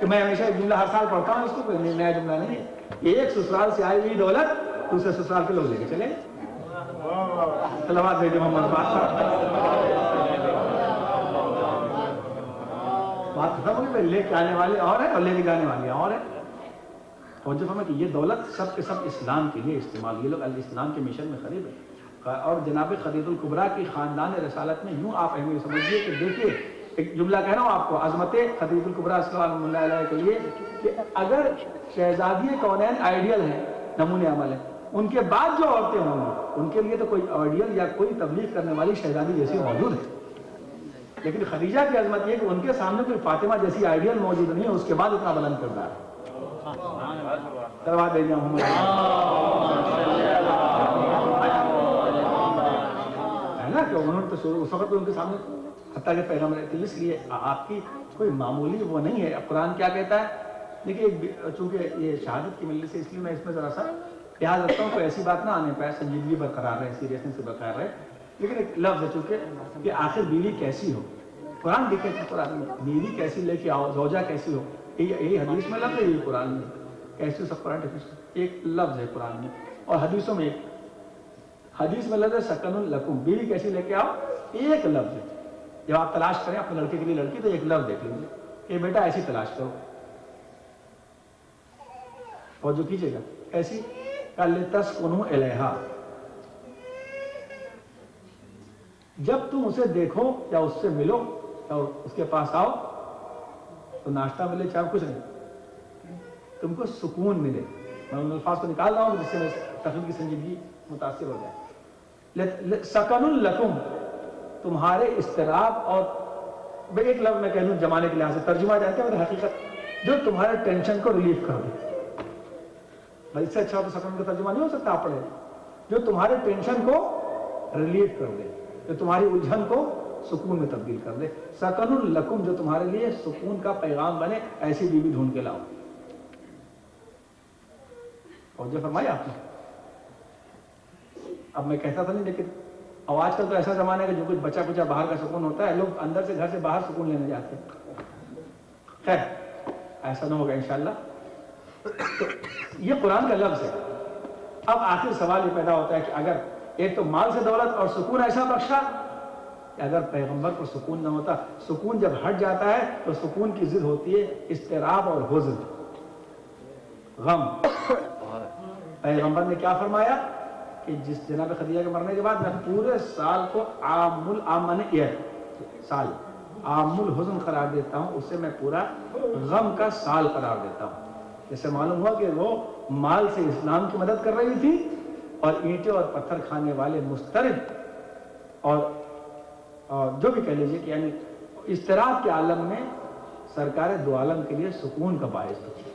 کہ میں ہمیشہ ایک جملہ ہر سال پڑھتا ہوں، اس کو کوئی نیا جملہ نہیں ہے، ایک سسرال سے آئی ہوئی دولت دوسرے سسرال کے لوگ لے کے چلے۔ صلوات بھیجو محمد بات ختم ہوئی، بھائی لے کے آنے والے اور ہیں اور لے کے جانے والے اور ہیں۔ اور جو ہمیں کہ یہ دولت سب کے سب اسلام کے لیے استعمال، یہ لوگ اسلام کے مشن میں قریب ہیں۔ اور جناب خدیجہ الکبریٰ کی خاندان رسالت میں یوں آپ اہمیت سمجھیے کہ دیکھیے ایک جملہ کہہ رہا ہوں آپ کو عظمت خدیجہ الکبریٰ صلی اللہ علیہ کے لیے کہ اگر شہزادی کونین آئیڈیل ہیں، نمونے عمل ہیں، ان کے بعد جو عورتیں ہوں گی ان کے لیے تو کوئی آئیڈیل یا کوئی تبلیغ کرنے والی شہزادی جیسی موجود ہے، لیکن خدیجہ کی عظمت یہ کہ ان کے سامنے کوئی فاطمہ جیسی آئیڈیل موجود نہیں ہے، اس کے بعد اتنا بلند کردار ہے۔ کروا دے جاؤں ہوں ہے نا کہ انہوں نے تو اس وقت ان کے سامنے حتیٰ کہ پیغمبر رہتے، اس لیے آپ کی کوئی معمولی وہ نہیں ہے۔ اب قرآن کیا کہتا ہے؟ دیکھیے چونکہ یہ شہادت کی مجلس ہے اس لیے میں اس میں ذرا سا لحاظ رکھتا ہوں کہ ایسی بات نہ آنے پائے، سنجیدگی برقرار رہے، سیریسنس سے برقرار رہے، لیکن ایک لفظ ہے چونکہ کہ آخر بیوی کیسی ہو، قرآن دیکھیں کہ قرآن میں بیوی کیسی لے کے آؤ، زوجہ کیسی ہو، یہی حدیث میں لفظ ہے، یہ قرآن میں کیسی سب قرآن ایک لفظ ہے قرآن میں، اور حدیثوں میں حدیث میں لفظ ہے سکن لکم، بیوی کیسی لے کے آؤ، ایک لفظ ہے۔ جب آپ تلاش کریں اپنے لڑکے کے لیے لڑکی تو ایک لفظ دیکھ لیجیے کہ بیٹا ایسی تلاش کرو، اور جو کیجیے گا ایسی لِتَسْكُنُوا إِلَيْهَا، جب تم اسے دیکھو یا اس سے ملو یا اس کے پاس آؤ تو ناشتہ ملے چاہے کچھ نہیں، تم کو سکون ملے۔ میں ان الفاظ کو نکال رہا ہوں جس سے میں تقریر کی سنجیدگی متاثر ہو جائے۔ سکن لکم، تمہارے اضطراب اور بھائی ایک لفظ میں کہہ لوں زمانے کے لحاظ سے ترجمہ جانتے ہیں میرے حقیقت، جو تمہارے ٹینشن کو ریلیف کر دے۔ بھائی اس سے اچھا تو سکن کا ترجمہ نہیں ہو سکتا، آپ پڑھے، جو تمہارے ٹینشن کو ریلیف کر دے، جو تمہاری الجھن کو سکون میں تبدیل کر دے۔ سکن لکم، جو تمہارے لیے سکون کا پیغام بنے، ایسی بیوی ڈھونڈ کے لاؤ۔ اور جو فرمایا آپ نے، اب میں کہتا تھا نہیں لیکن اب آج کل تو ایسا زمانہ ہے کہ جو کچھ بچا کچا باہر کا سکون ہوتا ہے، لوگ اندر سے گھر سے باہر سکون لینے جاتے ہیں۔ خیر ایسا نہ ہوگا انشاءاللہ۔ تو یہ قرآن کا لفظ ہے۔ اب آخر سوال یہ پیدا ہوتا ہے کہ اگر ایک تو مال سے دولت اور سکون ایسا بخشا کہ اگر پیغمبر کو سکون نہ ہوتا، سکون جب ہٹ جاتا ہے تو سکون کی ضد ہوتی ہے اضطراب اور حزن، غم۔ پیغمبر نے کیا فرمایا کہ جس جناب خدیجہ کے مرنے کے بعد میں پورے سال کو عام سال عام الحزن قرار دیتا ہوں، اسے میں پورا غم کا سال قرار دیتا ہوں۔ جیسے معلوم ہوا کہ وہ مال سے اسلام کی مدد کر رہی تھی اور اینٹیں اور پتھر کھانے والے مسترد اور جو بھی کہہ لیجیے کہ یعنی اضطراب کے عالم میں سرکار دو عالم کے لیے سکون کا باعث تھی۔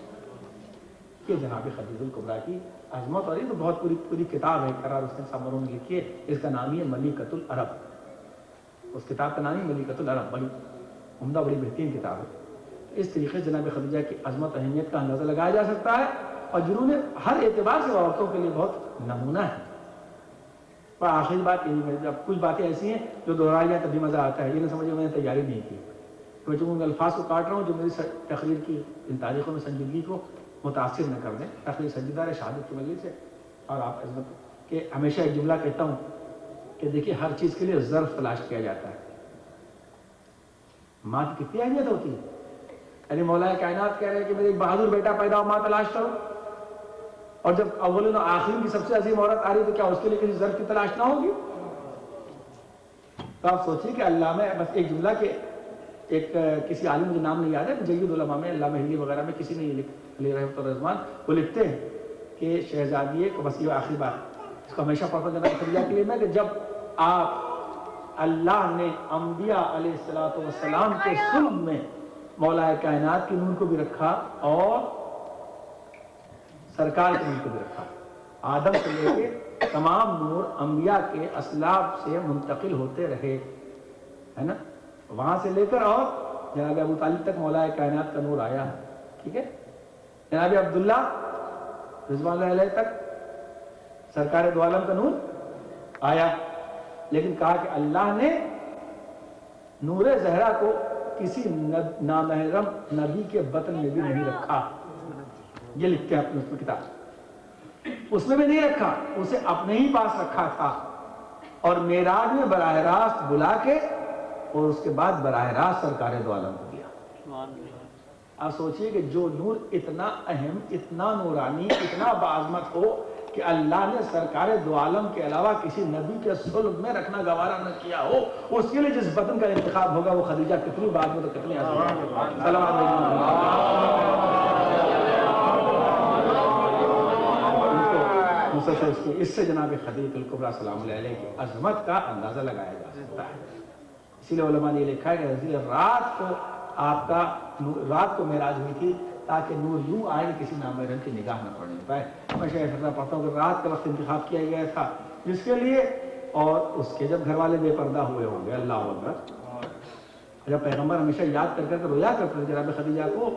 یہ جناب خدیجہ الکبریٰ کی عظمت، اور یہ تو بہت پوری کتاب ہے، قرار اس نے سامروں نے لکھی ہے، اس کا نام ہی ہے ملیکۃ العرب۔ اس کتاب کا نام ہی ملیکۃ العرب، بڑی عمدہ بڑی بہترین کتاب ہے۔ اس طریقے سے جناب خدیجہ کی عظمت اہمیت کا اندازہ لگایا جا سکتا ہے، اور جنہوں نے ہر اعتبار سے عورتوں کے لیے بہت نمونہ ہے۔ پر آخری بات یہی ہے، اب کچھ باتیں ایسی ہیں جو دہرائی جائیں تب بھی مزہ آتا ہے، یہ نہ سمجھے میں نے تیاری نہیں کی، تو ان الفاظ کو کاٹ رہا ہوں جو میری تقریر کی ان تاریخوں میں سنجیدگی کو متاثر نہ کر دیں۔ تقریر سنجیدہ ہے شہادت کی مجلس سے، اور آپ عظمت کہ ہمیشہ ایک جملہ کہتا ہوں کہ دیکھیے ہر چیز کے لیے ظرف تلاش کیا جاتا ہے۔ ماں کی کتنی اہمیت ہوتی ہے، یعنی مولا کائنات کہہ رہے ہیں کہ میرے ایک بہادر بیٹا پیدا ہو، ماں تلاش کرو، اور جب اولین و آخرین کی سب سے عظیم عورت آ رہی تو کیا اس کے لیے کسی ظرف کی تلاش نہ ہوگی؟ تو آپ سوچیے کہ علامہ بس ایک جملہ کہ ایک کسی عالم مجھے نام نہیں یاد ہے، جید علماء میں علامہ ہندی وغیرہ میں کسی نے علیہ رحمۃ الرحمان وہ لکھتے ہیں کہ شہزادی کو بس یہ آخری بات اس کو ہمیشہ پڑھتا جناب خدیجہ کے لیے میں کہ جب آپ اللہ نے انبیاء علیہ السلام کے صلب میں مولا کائنات کے نور کو بھی رکھا اور سرکار کے نور کو بھی رکھا، آدم سے لے کے تمام نور انبیاء کے اسلاف سے منتقل ہوتے رہے، ہے نا، وہاں سے لے کر اور جناب ابو طالب تک مولا کائنات کا نور آیا، ٹھیک ہے، جناب عبداللہ رضوان اللہ علیہ تک سرکار دو عالم کا نور آیا، لیکن کہا کہ اللہ نے نور زہرا کو کسی نامحرم نبی کے بطن میں بھی نہیں رکھا، یہ لکھتے ہیں اپنے اس میں کتاب، اس میں بھی نہیں رکھا، اسے اپنے ہی پاس رکھا تھا، اور معراج میں براہ راست بلا کے اور اس کے بعد براہ راست سرکار دو عالم کو دیا۔ آپ سوچئے کہ جو نور اتنا اہم، اتنا نورانی، اتنا بعظمت ہو کہ اللہ نے سرکار دو عالم کے علاوہ کسی نبی کے صلب میں رکھنا گوارا نہ کیا ہو، اس کے لیے جس بطن کا انتخاب ہوگا وہ خدیجہ کتنی بات میں تو کتنی عظیم اس سے جناب خدیجہ الکبریٰ سلام اللہ علیہ کی عظمت کا اندازہ لگایا جا سکتا ہے۔ اسی لیے علماء نے یہ لکھا ہے کہ رات کو معراج ہوئی تھی تاکہ نور یوں آئے کہ کسی نامحرم کی نگاہ نہ پڑنے پائے۔ میں شاید پڑھتا ہوں کہ رات کا وقت انتخاب کیا گیا تھا جس کے لیے، اور اس کے جب گھر والے بے پردہ ہوئے ہوں گے، اللہ اکبر، جب پیغمبر ہمیشہ یاد کر کر رویا کرتے تھے جناب خدیجہ کو،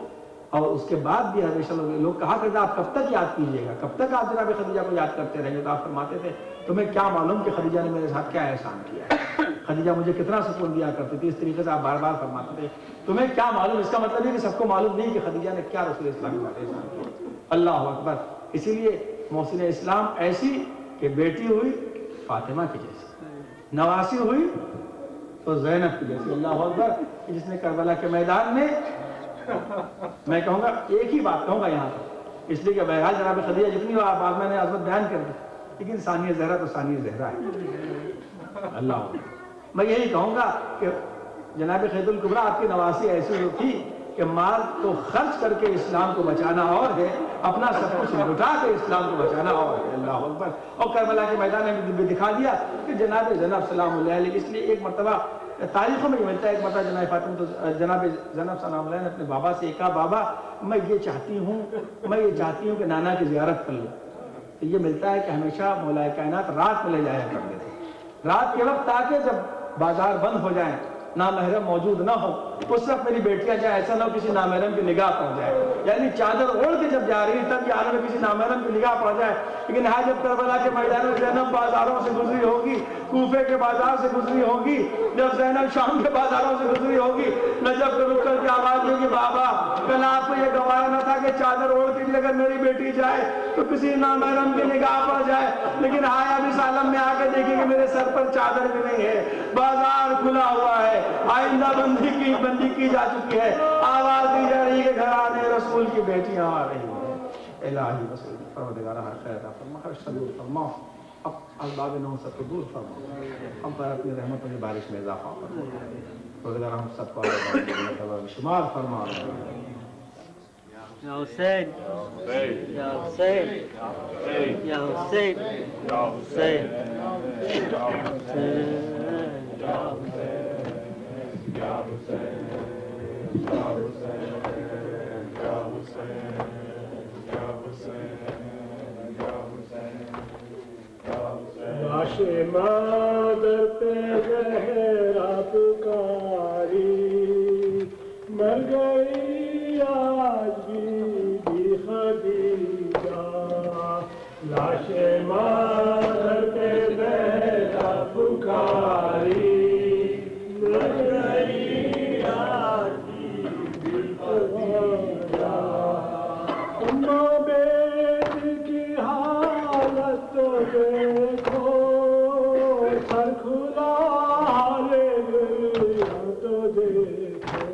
اور اس کے بعد بھی ہمیشہ لوگ کہا کرتے آپ کب تک یاد کیجیے گا، کب تک آپ جناب خدیجہ کو یاد کرتے رہیں گے، تو آپ فرماتے تھے تمہیں کیا معلوم کہ خدیجہ نے میرے ساتھ کیا احسان کیا ہے، خدیجہ مجھے کتنا سکون دیا کرتی تھی، اس طریقے سے آپ بار بار فرماتے تھے تمہیں کیا معلوم، اس کا مطلب ہے کہ سب کو معلوم نہیں کہ خدیجہ نے کیا رسول اسلام کے ساتھ احسان کیا، اللہ اکبر۔ اسی لیے محسن اسلام ایسی کہ بیٹی ہوئی فاطمہ کی جیسی، نواسی ہوئی تو زینب کی جیسی، اللہ اکبر، جس نے کربلا کے میدان میں، میں کہوں گا ایک ہی بات کہوں گا یہاں پر، اس لیے کہ بہرحال جناب خدیجہ جتنی بعد میں نے عظمت بیان کر دی، لیکن ثانیہ زہرا تو ثانیہ زہرا ہے، اللہ اکبر۔ میں یہی کہوں گا کہ جناب خدیجہ الکبریٰ آپ کی نواسی ایسی تھی کہ مال کو خرچ کر کے اسلام کو بچانا اور ہے، اپنا سب کچھ لٹا کے اسلام کو بچانا اور ہے، اللہ اکبر۔ اور کربلا کے میدان میں بھی دکھا دیا کہ جناب زینب سلام اللہ علیہ، اس لیے ایک مرتبہ تاریخوں میں ملتا ہے، ایک مرتبہ جناب فاطمہ تو جناب زینب سلام اللہ نے اپنے بابا سے کہا بابا میں یہ چاہتی ہوں کہ نانا کی زیارت کر لوں، تو یہ ملتا ہے کہ ہمیشہ مولا کائنات رات میں لے جایا کرتے تھے، رات کے وقت، تاکہ جب بازار بند ہو جائیں، نامحرم موجود نہ ہو، اس وقت میری بیٹیاں جائے ایسا نہ ہو کسی نامحرم کی نگاہ پڑ جائے، یعنی چادر اوڑھ کے جب جا رہی ہے تب یہ عالم میں کسی نامحرم کی نگاہ پڑ جائے، لیکن ہاں جب کربلا کے میدان زینب بازاروں سے گزری ہوگی، کوفے کے بازار سے گزری ہوگی، جب زینب شام کے بازاروں سے گزری ہوگی، نجف کو رک کر کے آواز ہوگی بابا کل آپ کو یہ گوارا نہ تھا کہ چادر اوڑھ کے اگر میری بیٹی جائے تو کسی نامحرم کی نگاہ پڑ جائے، لیکن ہاں اب اس عالم میں آ کے دیکھیں کہ میرے سر پر چادر بھی نہیں ہے، بازار کھلا ہوا ہے، آئندہ بندی کی جا چکی ہے، آواز دی جا رہی ہے کہ گھرانے رسول کی بیٹیاں آ رہی ہیں، الہی رسول پروردگار ہر خیر عطا فرما، ہر شر دور فرما، اب اسباب نحوست کو دور فرما، ہم پر اپنی رحمتوں کی بارش میں اضافہ فرما، پروردگار ہم سب کو شمار فرما. یا حسین یا حسین یا حسین یا حسین لاش مادر پہ زہرا پکاری، مر گئی آج بی خدیجہ. لاش مادر پہ زہرا پکاری، مر گئی آج بی خدیجہ. اماں بیٹی کی حالت تو دیکھو، سر کھلا ہالے تو دیکھو.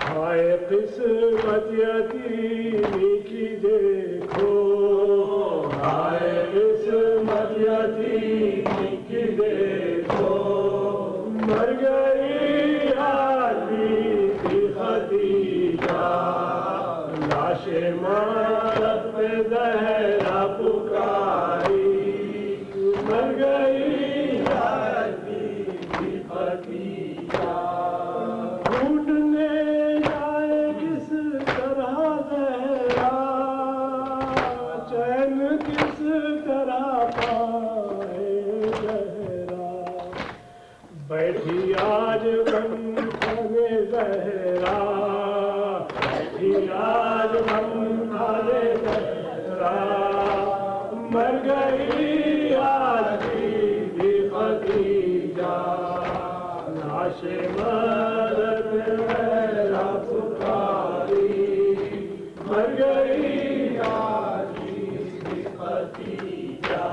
ہائے قسمت یتیمی کی دیکھو، ہائے قسمت یتیمی کی دیکھو. مر گئی آج بی خدیجہ، لاش مارت پہ زہرا پکاری، مر گئی آج بی خدیجہ. ڈھونڈنے جائے کس طرح زہرا، چین کس طرح پائے زہرا. بیٹھی آج غم کھانے زہرا، بیٹھی آج غم کھانے زہرا. مر گئی آج بی خدیجہ، لاش مادر پہ زہرا پکاری، مر گئی آج بی خدیجہ.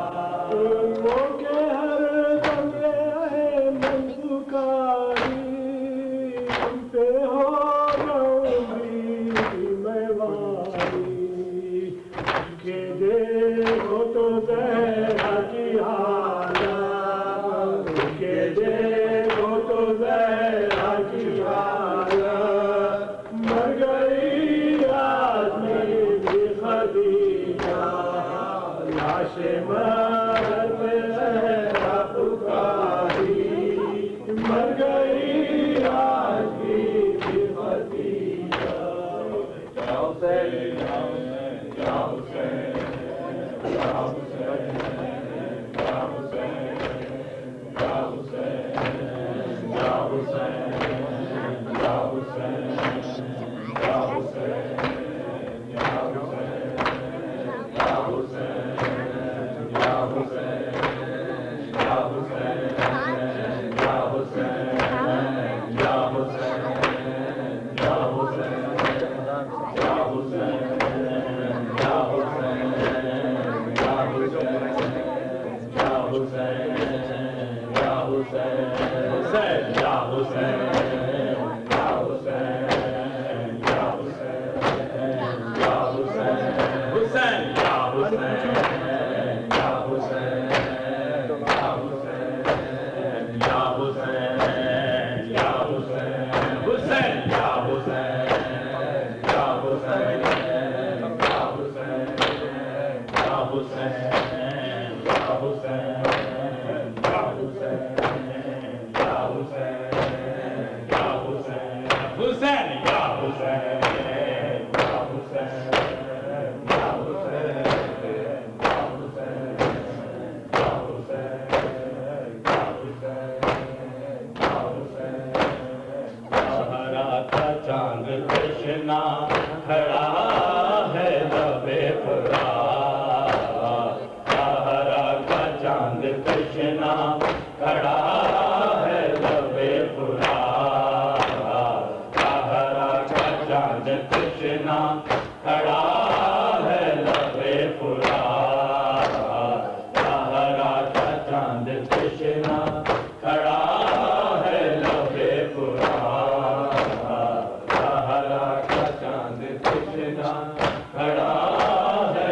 وہ کہ ہر دم رہے من پکاری، ان پہ ہو جاؤں میں واری. کہ دیکھو تو زہرا کی حالت، کہ دیکھو تو زہرا کی حالت. مر گئی آج بی خدیجہ، لاش مادر پہ زہرا پکاری، مر گئی آج بی خدیجہ. یا حسین یا حسین یا حسین یا حسین یا حسین یا حسین یا حسین یا حسین یا حسین یا حسین یا حسین یا حسین یا حسین یا حسین یا حسین کھڑا ہے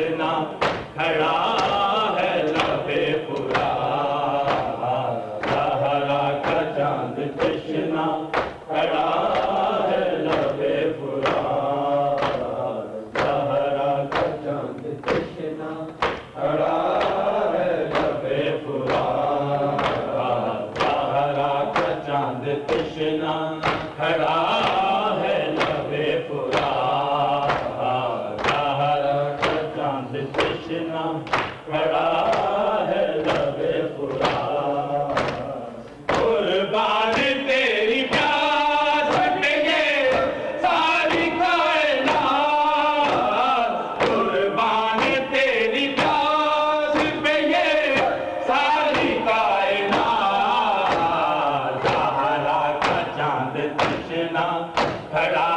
تشنا کھڑا ہے لبے فرات زہرا کا چاند تشنا کھڑا ہے لبے فرات زہرا کا چاند تشنا کھڑا ہے لبے فرات زہرا کا چاند تشنا کھڑا ہے لبے فرات زہرا کا چاند تشنا کھڑا ہے لبے فرات قربان تیری پیاس پہ یہ ساری کائنات قربان تیری پیاس پہ یہ ساری کائنات زہرا کا چاند تشنا کھڑا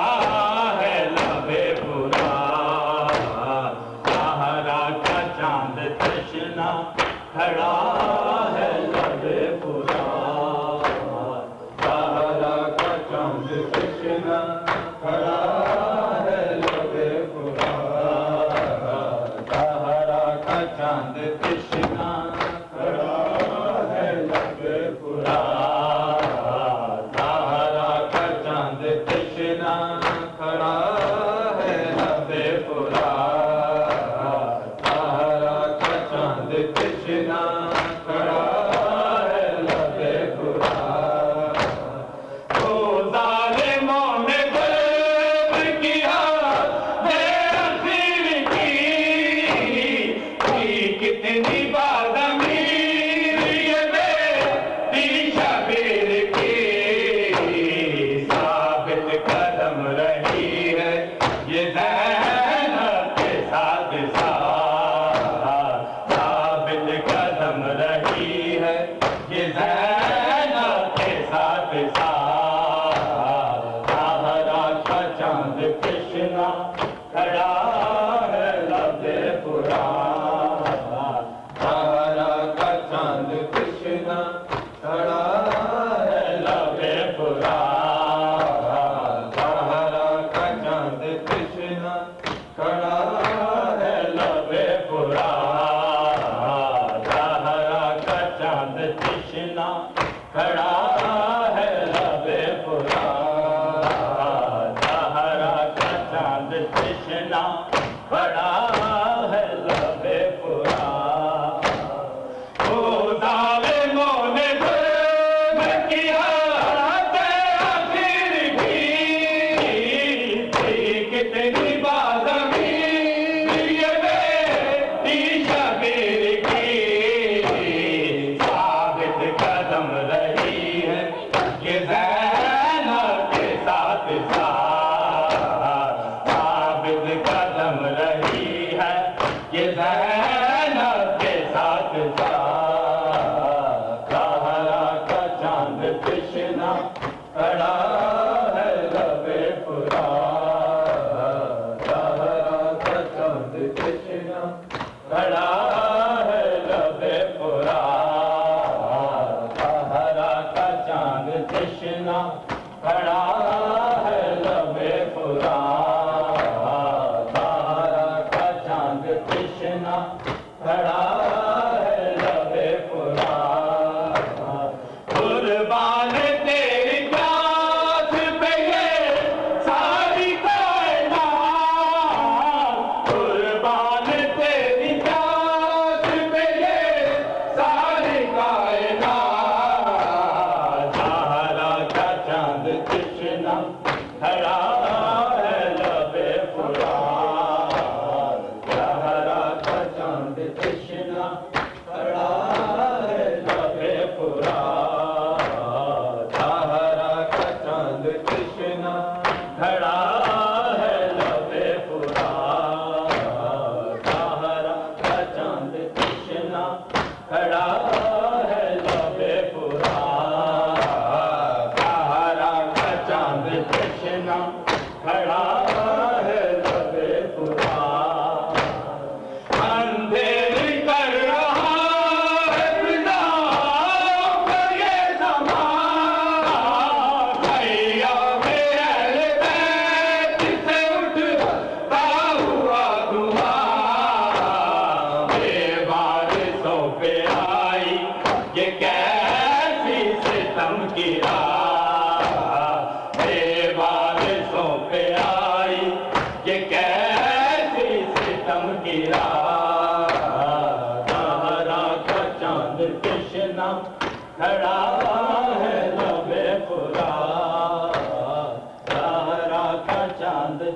ہے لبے فرات زہرا کا چاند تشنا کھڑا ہے لبے فرات زہرا کا چاند تشنا کھڑا ہے لبے فرات زہرا کا چاند تشنا کھڑا ہے لبے فرات زہرا کا چاند تشنا کھڑا ہے لبے فرات زہرا کا چاند تشنا کھڑا ہے لبے فرات او ظالموں نے ظلم کیا بے اخیر کی کتنی بات امیر یہ بے شبیر کی ثابت قدم رہی ہے یہ زینب کے ساتھ ساتھ ثابت قدم رہی ہے یہ زینب کے ساتھ ساتھ زہرا کا چاند تشنا کھڑا ہے لبے فرات زہرا کا چاند تشنا کھڑا ہے لبے فرات زہرا کا چاند تشنا کھڑا ہے لبے فرات زہرا کا چاند تشنا کھڑا ہے لبے فرات زہرا کا چاند تشنا کھڑا ہے لبے فرات او ظالموں نے ظلم کیا بے آخر کی کتنی بات امیر یہ بے شبیر کی ثابت قدم رہی ہے یہ زینب کے ساتھ ساتھ ثابت قدم رہی ہے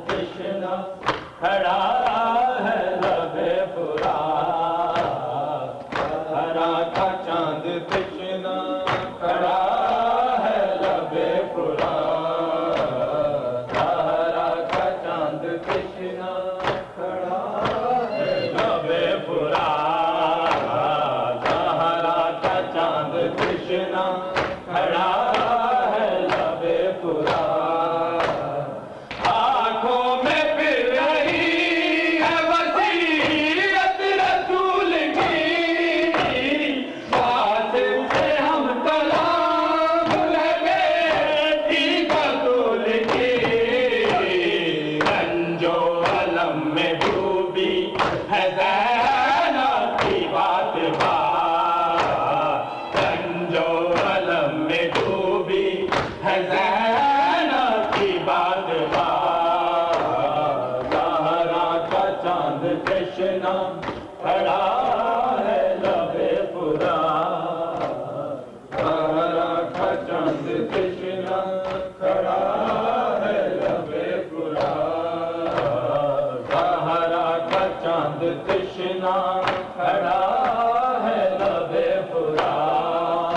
تشنا کھڑا ہے لب فرات زہرا کا چاند تشنا کھڑا ہے لب فرات زہرا کا چاند تشنا کھڑا ہے لب فرات زہرا کا چاند تشنا کھڑا ہے لب فرات آنکھوں میں پھر رہی ہے وصیت رسول کی قاسم سے ہم کلام لگے بیٹی بطول کی رنج و الم میں ڈوبی ہے زینب کی بات بات رنج و الم میں ڈوبی ہے زینب کی بات بات زہرا کا چاند تشنا کھڑا ہے لب فرات زہرا کا چاند تشنا کھڑا ہے لب فرات زہرا کا چاند تشنا کھڑا ہے لب فرات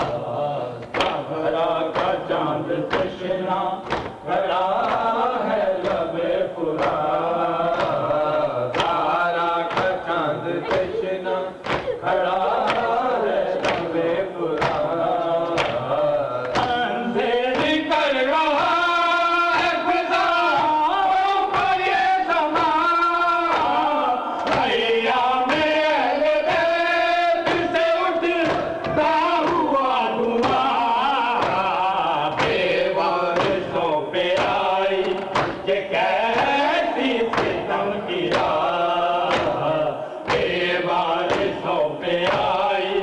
زہرا کا چاند تشنا کھڑا ہے لب فرات زہرا کا چاند تشنا کھڑا ہے لب فرات اندھیر کر رہا ہے فضاؤں پر یہ زمان ایام اہل بیت سے اٹھتا ہوا دھواں بے وارثوں پہ آئی یہ کیسی ستم کی رات بے وارثوں پہ آئی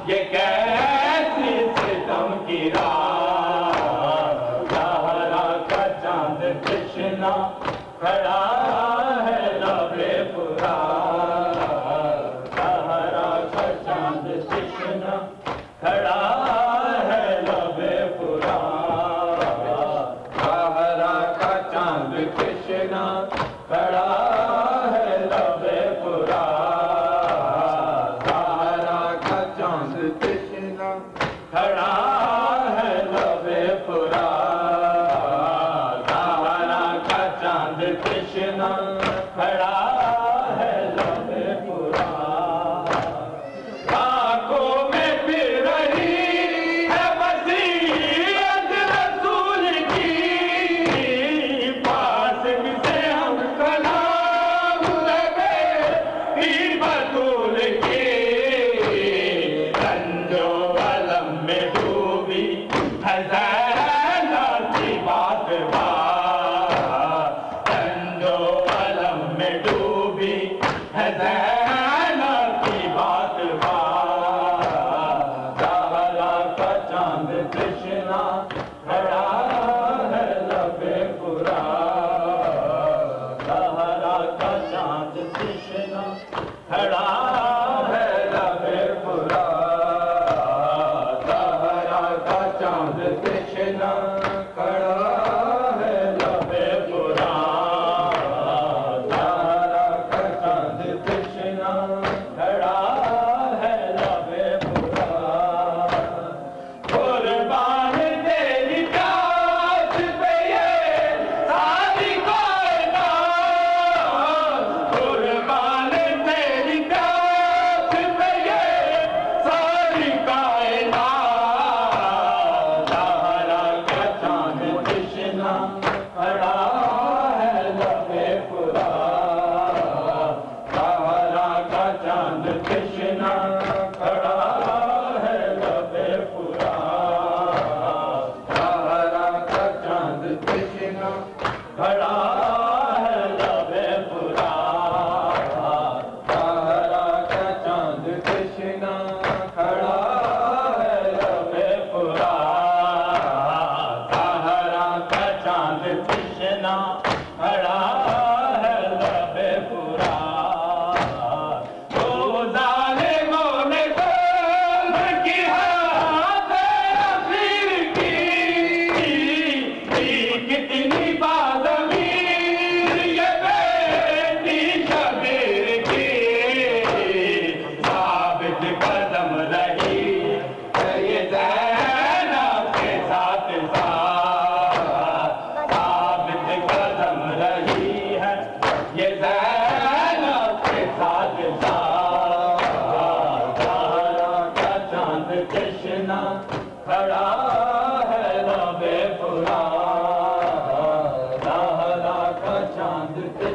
یہ کیسی ستم کی رات زہرا کا چاند تشنا کھڑا ہے لب فرات زہرا کا چاند تشنا کھڑا ہے لب فرات زہرا کا چاند تشنا کھڑا ہے لب فرات زہرا کا چاند تشنا کھڑا ہے لب فرات زہرا کا چاند تشنا کھڑا ہے لب فرات آنکھوں میں پھر رہی ہے وصیت رسول کی قاسم سے ہم کلام لگے بیٹی بطول کی رنج و الم میں ڈوبی ہے زینب کی بات بات رنج و الم میں ڈوبی ہے زینب کی بات بات زہرا کا چاند تشنا کھڑا ہے لب فرات زہرا کا چاند تشنا کھڑا ہے لب فرات زہرا کا چاند تشنا کھڑا ہے لب فرات زہرا کا چاند تشنا کھڑا ہے لب فرات قربان تیری پیاس پہ یہ ساری کائنات قربان تیری پیاس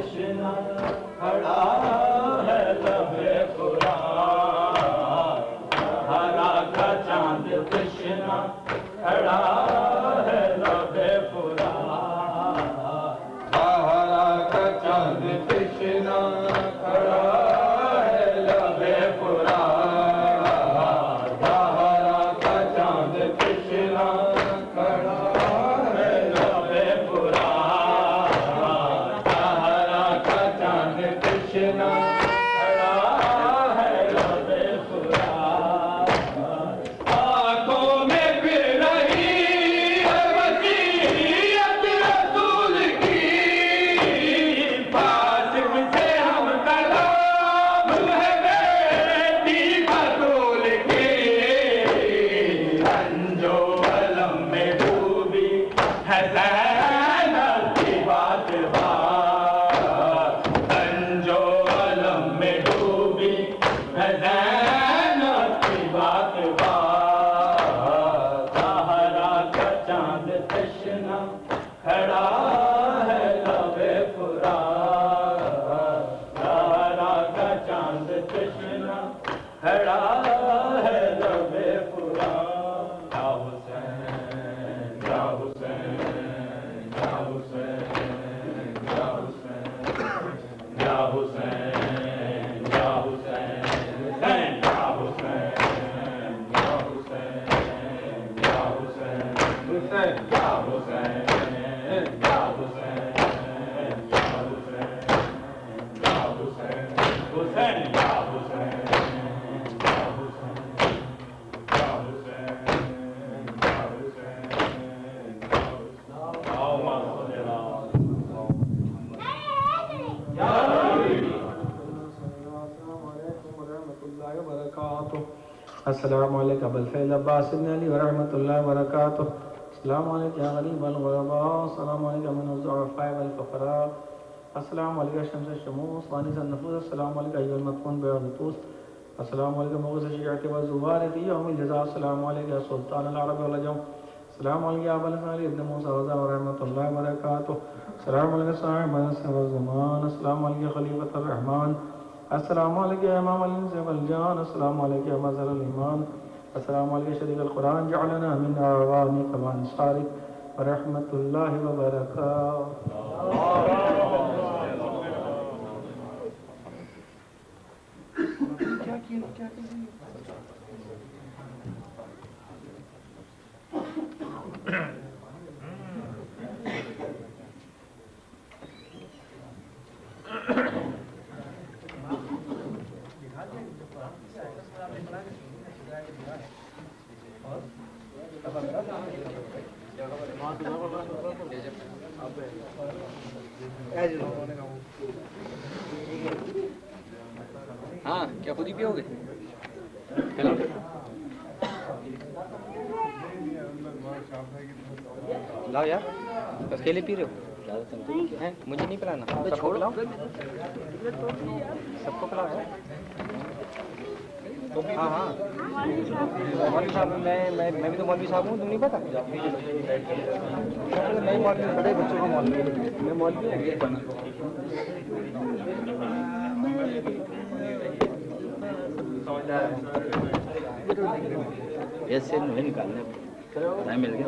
تشنا کھڑا ہے لبے قرآن ہرا کا چاند تشنا کھڑا ہے لبے قرآن ہرا کا چاند تشنا کھڑا ہے لبے قرآن ہرا کا چاند تشنا کھڑا ہے لبے قرآن ہرا کا چاند تشنا کھڑا ہے لبے قرآن آنکھوں میں پھر رہی ہے وصیت رسول کی فاطم سے ہم کلام ہے بیٹی بطول کی رنجو علم میں ڈوبی ہے زینب کی بات بات رنجو علم میں ڈوبی ہے زینب کی بات بات زہرا کا چاند تشنا کھڑا ہے لبے قرآن زہرا کا چاند تشنا کھڑا ہے لبے قرآن یا حسین یا حسین یا حسین یا حسین یا حسین یا حسین یا حسین یا حسین حسین یا حسین یا حسین یا حسین یا حسین حسین یا حسین یا حسین یا حسین یا حسین السلام علیکم ابو الفیض عباس بن علی ورحمۃ اللہ وبرکاتہ السلام علیکم یا غریب الغرباء السلام علیکم من الضعفاء والفقراء السلام علیکم شمس الشموس وانس النفوس السلام علیکم ایها المدفون بالنفوس السلام علیکم مغز الشیعة والزوار في يوم الجزاء السلام علیکم یا سلطان العرب والعجم السلام علیکم یا ابو الفضل ابن موسیٰ ورحمۃ اللہ وبرکاتہ السلام علیکم صاحب العصر والزمان السلام علیکم خلیفۃ الرحمن السلام علیکم امام الانس والجان السلام علیکم مظہر الایمان السلام علیکم شریک القرآن جعلنا من اعوانک وانصارک ورحمۃ اللہ وبرکاتہ ہاں کیا خود ہی پیو گے لاؤ یار اکیلے پی رہے ہو مجھے نہیں پلانا سب کو پلاؤ سب کو پلاؤ یار ہاں ہاں مولوی صاحب میں بھی تو مولوی صاحب ہوں تم نہیں پتا نہیں مولوی بڑے بچوں کو مولوی میں مولوی ایسے نہیں نکالنے مل گیا